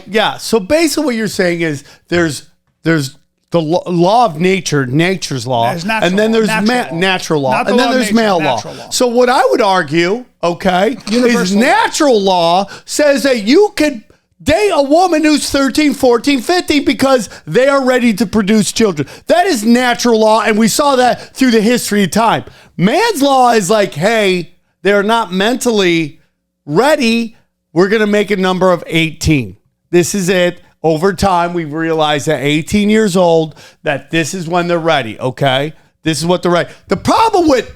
basically what you're saying is there's the law of nature, nature's law, There's natural and then law, there's natural law, Not the and law then of there's nature, male natural law. law. So what I would argue, okay, is Universal law. natural law says that you could date a woman who's 13, 14, 15 because they are ready to produce children. That is natural law, and we saw that through the history of time. Man's law is like, hey, they're not mentally ready. We're going to make a number of 18. This is it. Over time, we've realized at 18 years old that this is when they're ready, okay? This is what they're ready. The problem with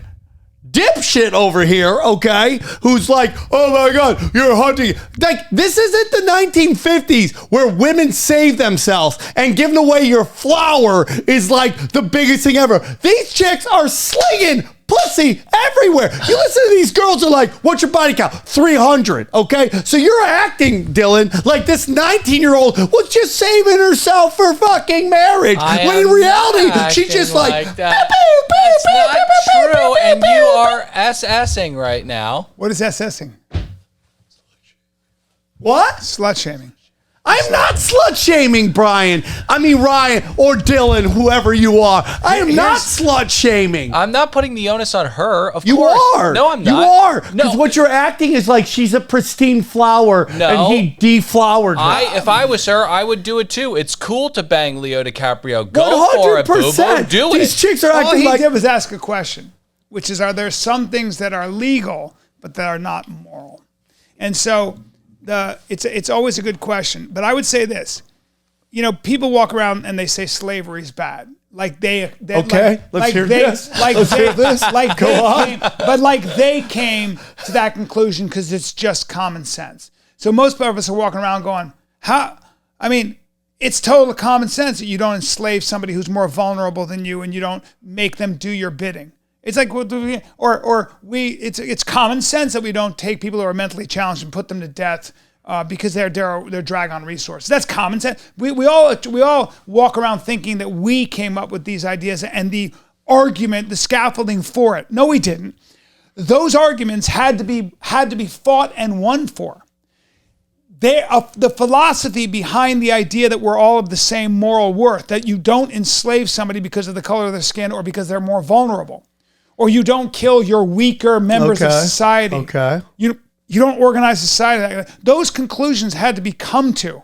dipshit over here, okay, who's like, oh my God, you're hunting. Like, this isn't the 1950s where women save themselves and giving away your flower is like the biggest thing ever. These chicks are slinging pussy everywhere. You listen to these girls are like, what's your body count? 300, okay? So you're acting, Dylan, like this 19-year-old was just saving herself for fucking marriage. When in reality, she's just like that. That's not true, and you are SSing right now. What is SSing? What? Slut shaming. I'm not slut shaming Brian. I mean Ryan or Dylan, whoever you are. I am not slut shaming. I'm not putting the onus on her. Of You course. are. No, I'm not. You are. No. Because what you're acting is like she's a pristine flower No. and he deflowered her. If I was her, I would do it too. It's cool to bang Leo DiCaprio. Go for it, boo-boo. 100%. Do These it. chicks are All acting he like... did was ask a question, which is, are there some things that are legal but that are not moral? And so it's always a good question. But I would say this. You know, people walk around and they say slavery is bad. Like they Okay, let's hear this. Let's hear this. Like Go they on. came, but like they came to that conclusion because it's just common sense. So most of us are walking around going, how? I mean, it's total common sense that you don't enslave somebody who's more vulnerable than you and you don't make them do your bidding. It's like, it's common sense that we don't take people who are mentally challenged and put them to death because they're drag on resources. That's common sense. We all walk around thinking that we came up with these ideas and the argument, the scaffolding for it. No, we didn't. Those arguments had to be fought and won for. The philosophy behind the idea that we're all of the same moral worth, that you don't enslave somebody because of the color of their skin or because they're more vulnerable, or you don't kill your weaker members of society. Okay. You don't organize society. Those conclusions had to be come to.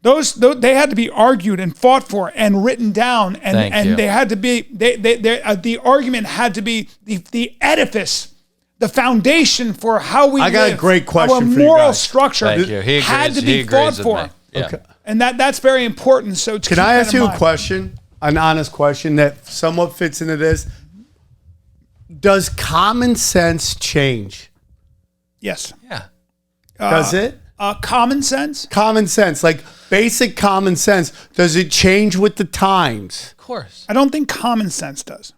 They had to be argued and fought for and written down, and they had to be. The argument had to be the edifice, the foundation for how we. I got a great question our for you moral guys. structure Thank you. He had agrees- to be he fought agrees with for. me. Yeah. Okay. And that's very important. So Can I ask you a question? An honest question that somewhat fits into this. Does common sense change? Yes. Yeah. Does it? Common sense. Common sense, like basic common sense. Does it change with the times? Of course. I don't think common sense does.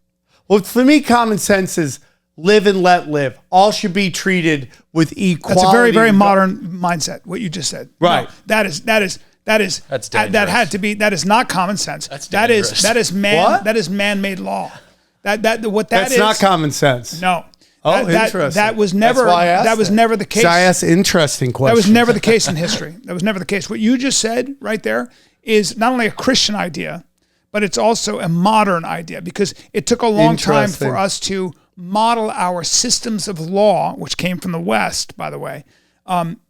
Well, for me, common sense is live and let live. All should be treated with equality. That's a very, very modern mindset. What you just said. Right. No, that is That's that dangerous. had to be. That is not common sense. That's that dangerous. is What? That is man-made law. That's not common sense. No. Oh, That interesting. was never. That's why I asked That was that. never the case. So I asked interesting That questions. was never the case in history. That was never the case. What you just said right there is not only a Christian idea, but it's also a modern idea because it took a long time Interesting. for us to model our systems of law, which came from the West, by the way,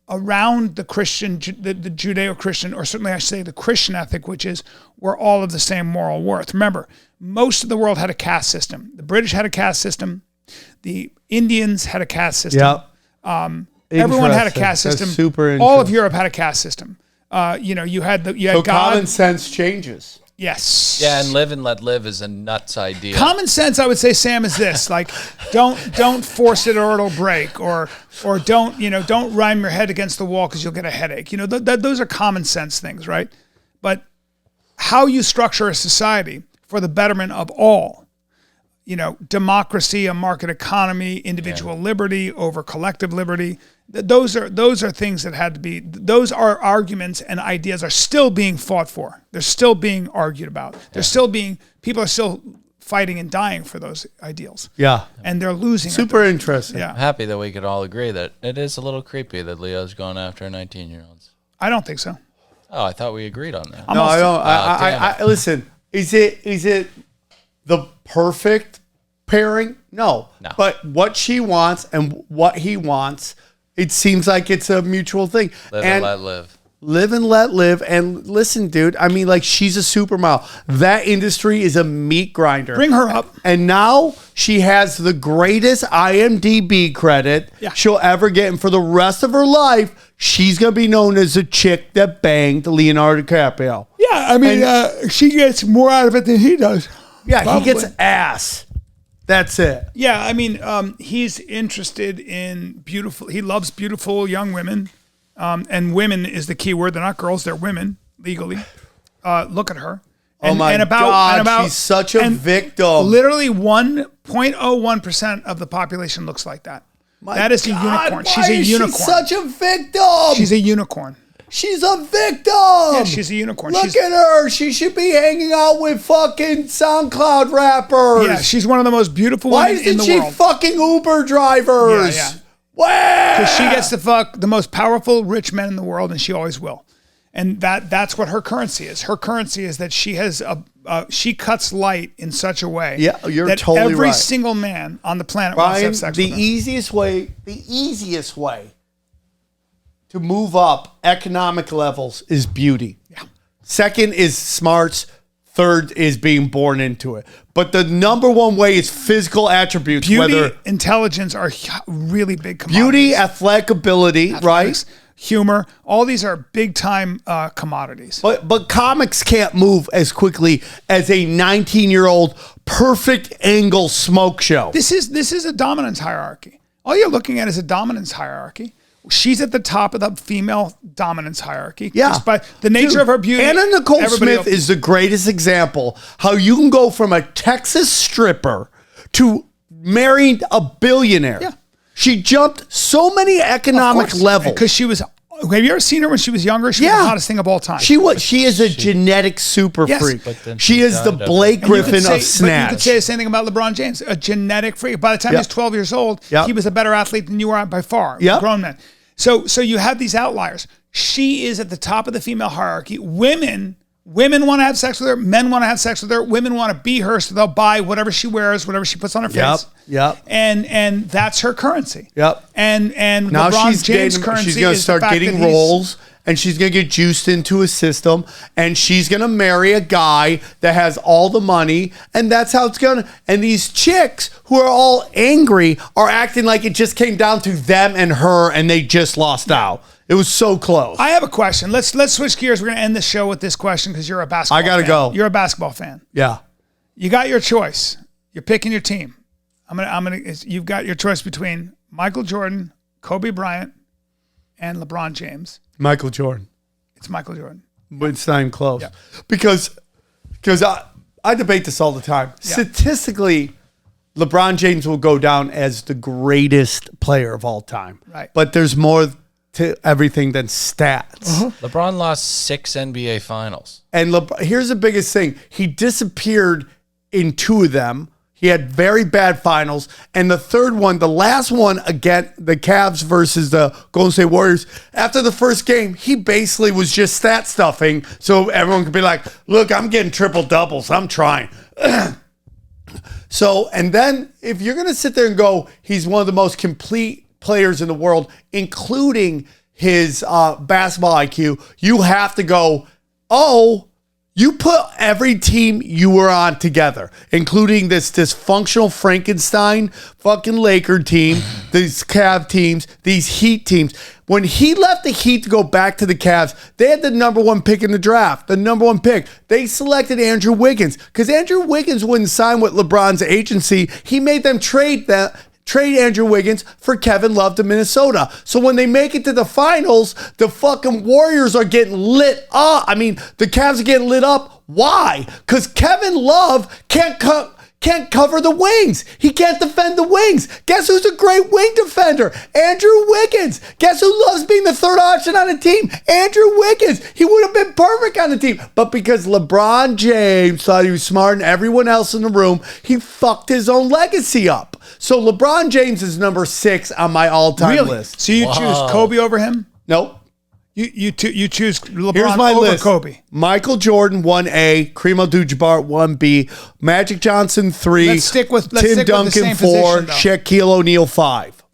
around the Christian, the Judeo-Christian, or certainly I say the Christian ethic, which is we're all of the same moral worth. Remember, most of the world had a caste system. The British had a caste system. The Indians had a caste system. Yep. Everyone had a Interesting. caste That's system. super All of interesting. Europe had a caste system. You had So God. common sense changes. Yes. Yeah, and live and let live is a nuts idea. Common sense, I would say, Sam, is this: like, don't force it or it'll break, or don't rhyme your head against the wall because you'll get a headache. Those are common sense things, right? But how you structure a society for the betterment of all, democracy, a market economy, individual liberty over collective liberty. Those are things that had to be. Those are arguments and ideas are still being fought for. They're still being argued about. People are still fighting and dying for those ideals. Yeah. And they're losing. Super interesting. Yeah. I'm happy that we could all agree that it is a little creepy that Leo's going after 19-year-olds. I don't think so. Oh, I thought we agreed on that. No, I don't. damn I listen. Is it the perfect pairing? No. But what she wants and what he wants, it seems like it's a mutual thing. Live and let live. Live and let live. And listen, dude, I mean, like, she's a supermodel. That industry is a meat grinder. Bring her up. And now she has the greatest IMDb credit she'll ever get. And for the rest of her life, she's going to be known as the chick that banged Leonardo DiCaprio. Yeah, I mean, she gets more out of it than he does. Yeah, Probably. he gets ass. That's it. Yeah, I mean, he's interested in beautiful. He loves beautiful young women, and women is the key word. They're not girls; they're women legally. Look at her. And, God, she's such a victim. Literally 1.01% of the population looks like that. That is a unicorn. She's a unicorn. She's such a victim. She's a unicorn. She's a victim. Yeah, she's a unicorn. Look at her. She should be hanging out with fucking SoundCloud rappers. Yeah, she's one of the most beautiful Why women in isn't the she world. fucking Uber drivers? Yeah. Because she gets to fuck the most powerful rich men in the world, and she always will. And that's what her currency is. Her currency is that she has she cuts light in such a way you're that totally every right. single man on the planet wants to Bryan, have sex the with her. easiest way to move up economic levels is beauty. Yeah. Second is smarts. Third is being born into it. But the number one way is physical attributes. Beauty, intelligence are really big commodities. Beauty, athletic ability, Athletics, right? humor, all these are big time commodities. But comics can't move as quickly as a 19-year-old perfect angle smoke show. This is a dominance hierarchy. All you're looking at is a dominance hierarchy. She's at the top of the female dominance hierarchy. Yeah. Just by the nature of her beauty. Anna Nicole everybody Smith else- is the greatest example how you can go from a Texas stripper to marrying a billionaire. Yeah. She jumped so many economic levels. Because she was. Have you ever seen her when she was younger? She was the hottest thing of all time. She is a genetic super Yes. freak. But then She she is the died of- Blake And you could Griffin say- of Snatch. But you could say the same thing about LeBron James, a genetic freak. By the time he was 12 years old, Yep. he was a better athlete than you are by far. Yep. Grown men. So you have these outliers. She is at the top of the female hierarchy. Women want to have sex with her. Men want to have sex with her. Women want to be her, so they'll buy whatever she wears, whatever she puts on her face. Yep. And that's her currency. Yep. And Now LeBron James' currency she's going to is start the fact getting that he's- roles, and she's going to get juiced into a system, and she's going to marry a guy that has all the money, and that's how it's going to. And these chicks who are all angry are acting like it just came down to them and her, and they just lost out. It was so close. I have a question. Let's switch gears. We're going to end the show with this question because you're a basketball I gotta fan. go. You're a basketball fan. Yeah. You got your choice. You're picking your team. You've got your choice between Michael Jordan, Kobe Bryant, and LeBron James. Michael Jordan. It's Michael Jordan. But it's not even close. Yeah. Because I debate this all the time. Yeah. Statistically, LeBron James will go down as the greatest player of all time. Right. But there's more to everything than stats. LeBron lost 6 NBA finals. And here's the biggest thing. He disappeared in 2 of them. He had very bad finals. And the third one, the last one, again, the Cavs versus the Golden State Warriors, after the first game, he basically was just stat stuffing so everyone could be like, look, I'm getting triple doubles. I'm trying. So, and then if you're going to sit there and go, he's one of the most complete players in the world, including his basketball IQ, you have to go, you put every team you were on together, including this dysfunctional Frankenstein fucking Laker team, these Cavs teams, these Heat teams. When he left the Heat to go back to the Cavs, they had the number 1 pick in the draft, the number 1 pick. They selected Andrew Wiggins because Andrew Wiggins wouldn't sign with LeBron's agency. He made them trade Andrew Wiggins for Kevin Love to Minnesota. So when they make it to the finals, the fucking Warriors are getting lit up. I mean, the Cavs are getting lit up. Why? Because Kevin Love can't cover the wings. He can't defend the wings. Guess who's a great wing defender? Andrew Wiggins. Guess who loves being the third option on a team? Andrew Wiggins. He would have been perfect on the team. But because LeBron James thought he was smarter than everyone else in the room, he fucked his own legacy up. So LeBron James is number 6 on my all-time list. So you choose Kobe over him? Nope. You choose LeBron Here's my over list. Kobe. Michael Jordan 1A, Kareem Abdul-Jabbar 1B, Magic Johnson 3, Let's stick with Tim the Duncan same 4, position, though. Shaquille O'Neal 5.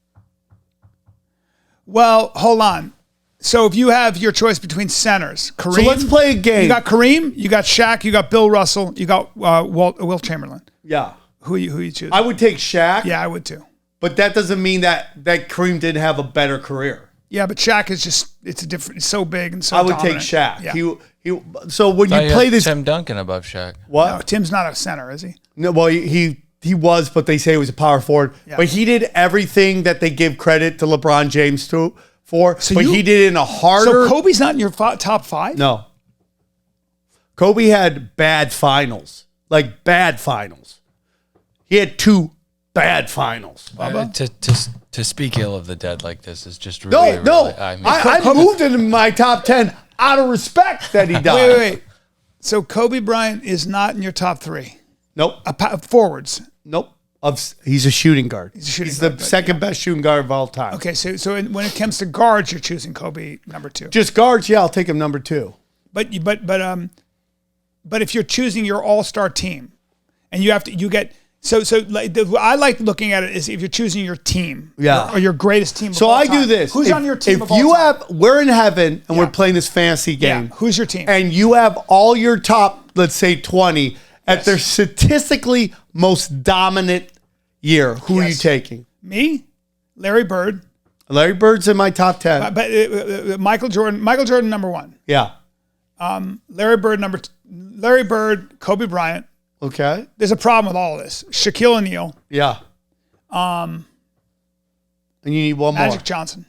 Well, hold on. So if you have your choice between centers, Kareem. So let's play a game. You got Kareem, you got Shaq, you got Bill Russell, you got Will Chamberlain. Yeah. Who you choose? I would take Shaq. Yeah, I would too. But that doesn't mean that Kareem didn't have a better career. Yeah, but Shaq is just it's so big and so I would dominant. take Shaq. Yeah. So when Thought you play had this, Tim Duncan above Shaq. what? No, Tim's not a center, is he? No, well, he was, but they say he was a power forward. Yeah. But he did everything that they give credit to LeBron James for. So but he did it in a harder. So Kobe's not in your top 5? No. Kobe had bad finals, like bad finals. He had 2 bad finals. To speak ill of the dead like this is just really, No. really, I mean, I moved him in my top 10 out of respect that he died. Wait. So Kobe Bryant is not in your top 3. Nope. Forwards. Nope. He's a shooting guard. He's the second best shooting guard of all time. Okay, so when it comes to guards, you're choosing Kobe number 2. Just guards, yeah, I'll take him number 2. But if you're choosing your all-star team, and I like looking at it as if you're choosing your team, or your greatest team. So I do this. Who's on your team? If you have, we're in heaven and we're playing this fantasy game. Yeah. Who's your team? And you have all your top, let's say 20 at their statistically most dominant year. Who are you taking? Me, Larry Bird. Larry Bird's in my top 10. But Michael Jordan number 1. Yeah. Larry Bird, Kobe Bryant. Okay. There's a problem with all of this. Shaquille O'Neal. Yeah. And you need one more. Magic Johnson.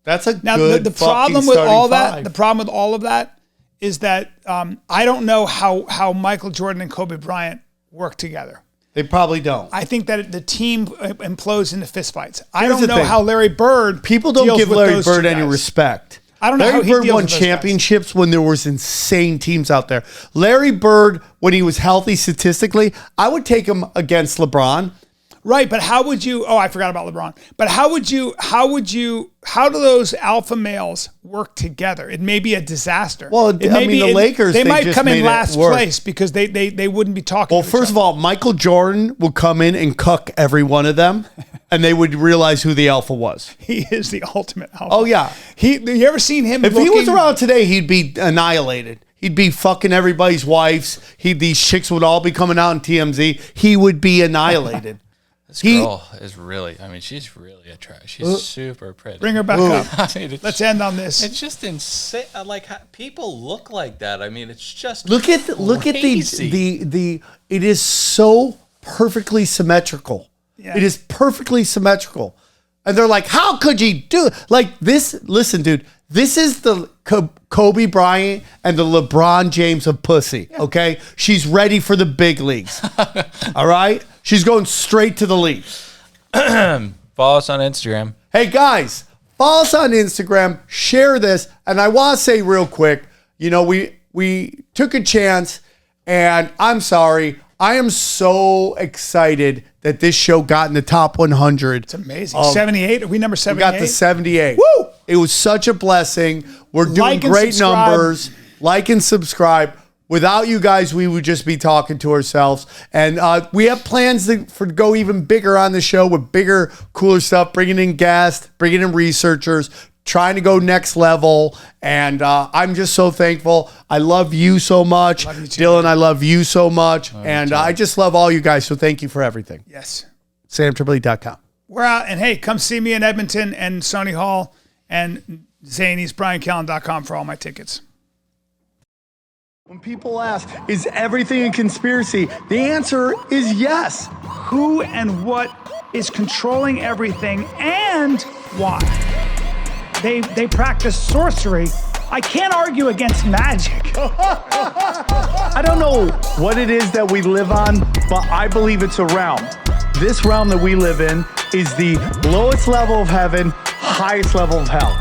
That's a now good the problem with all that. 5. The problem with all of that is that I don't know how Michael Jordan and Kobe Bryant work together. They probably don't. I think that the team implodes into fistfights. I Here's don't the know thing. how Larry Bird. People don't deals give with Larry those Bird two any guys. respect. I don't know Larry how he Bird deals won with those guys. championships when there was insane teams out there. Larry Bird, when he was healthy statistically, I would take him against LeBron. Right, but how would you? Oh, I forgot about LeBron. But how do those alpha males work together? It may be a disaster. Well, the Lakers, they might just come in made it last work. place because they wouldn't be talking. Well, to each first of other. all, Michael Jordan would come in and cuck every one of them, and they would realize who the alpha was. He is the ultimate alpha. Oh, yeah. You ever seen him? If he was around today, he'd be annihilated. He'd be fucking everybody's wives. These chicks would all be coming out in TMZ. He would be annihilated. This girl is really, she's really attractive. She's super pretty. Bring her back up. Let's end on this. It's just insane. Like, how people look like that. It's just look at crazy. the it is so perfectly symmetrical. Yeah. It is perfectly symmetrical. And they're like, how could you do it? Like this? Listen, dude, this is the Kobe Bryant and the LeBron James of pussy. Okay, she's ready for the big leagues. All right, she's going straight to the leagues. Follow us on Instagram. Hey guys, follow us on Instagram. Share this, and I want to say real quick. We took a chance, and I'm sorry. I am so excited that this show got in the top 100. It's amazing. 78? Are we number 78? We got to 78. Woo! It was such a blessing. We're doing Like and great subscribe. numbers. Like and subscribe. Without you guys, we would just be talking to ourselves. And we have plans to go even bigger on the show with bigger, cooler stuff, bringing in guests, bringing in researchers, trying to go next level. And I'm just so thankful. I love you so much. Love you too. Dylan, I love you so much. And I just love all you guys. So thank you for everything. Yes. SamTripoli.com. We're out. And hey, come see me in Edmonton and Sony Hall and Zany's BrianCallen.com for all my tickets. When people ask, is everything a conspiracy? The answer is yes. Who and what is controlling everything and why? They practice sorcery. I can't argue against magic. I don't know what it is that we live on, but I believe it's a realm. This realm that we live in is the lowest level of heaven, highest level of hell.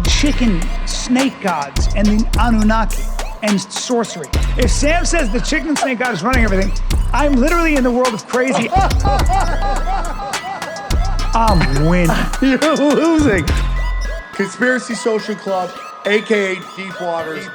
Chicken snake gods and the Anunnaki and sorcery. If Sam says the chicken snake god is running everything, I'm literally in the world of crazy. I'm winning. You're losing. Conspiracy Social Club, a.k.a. Deep Waters.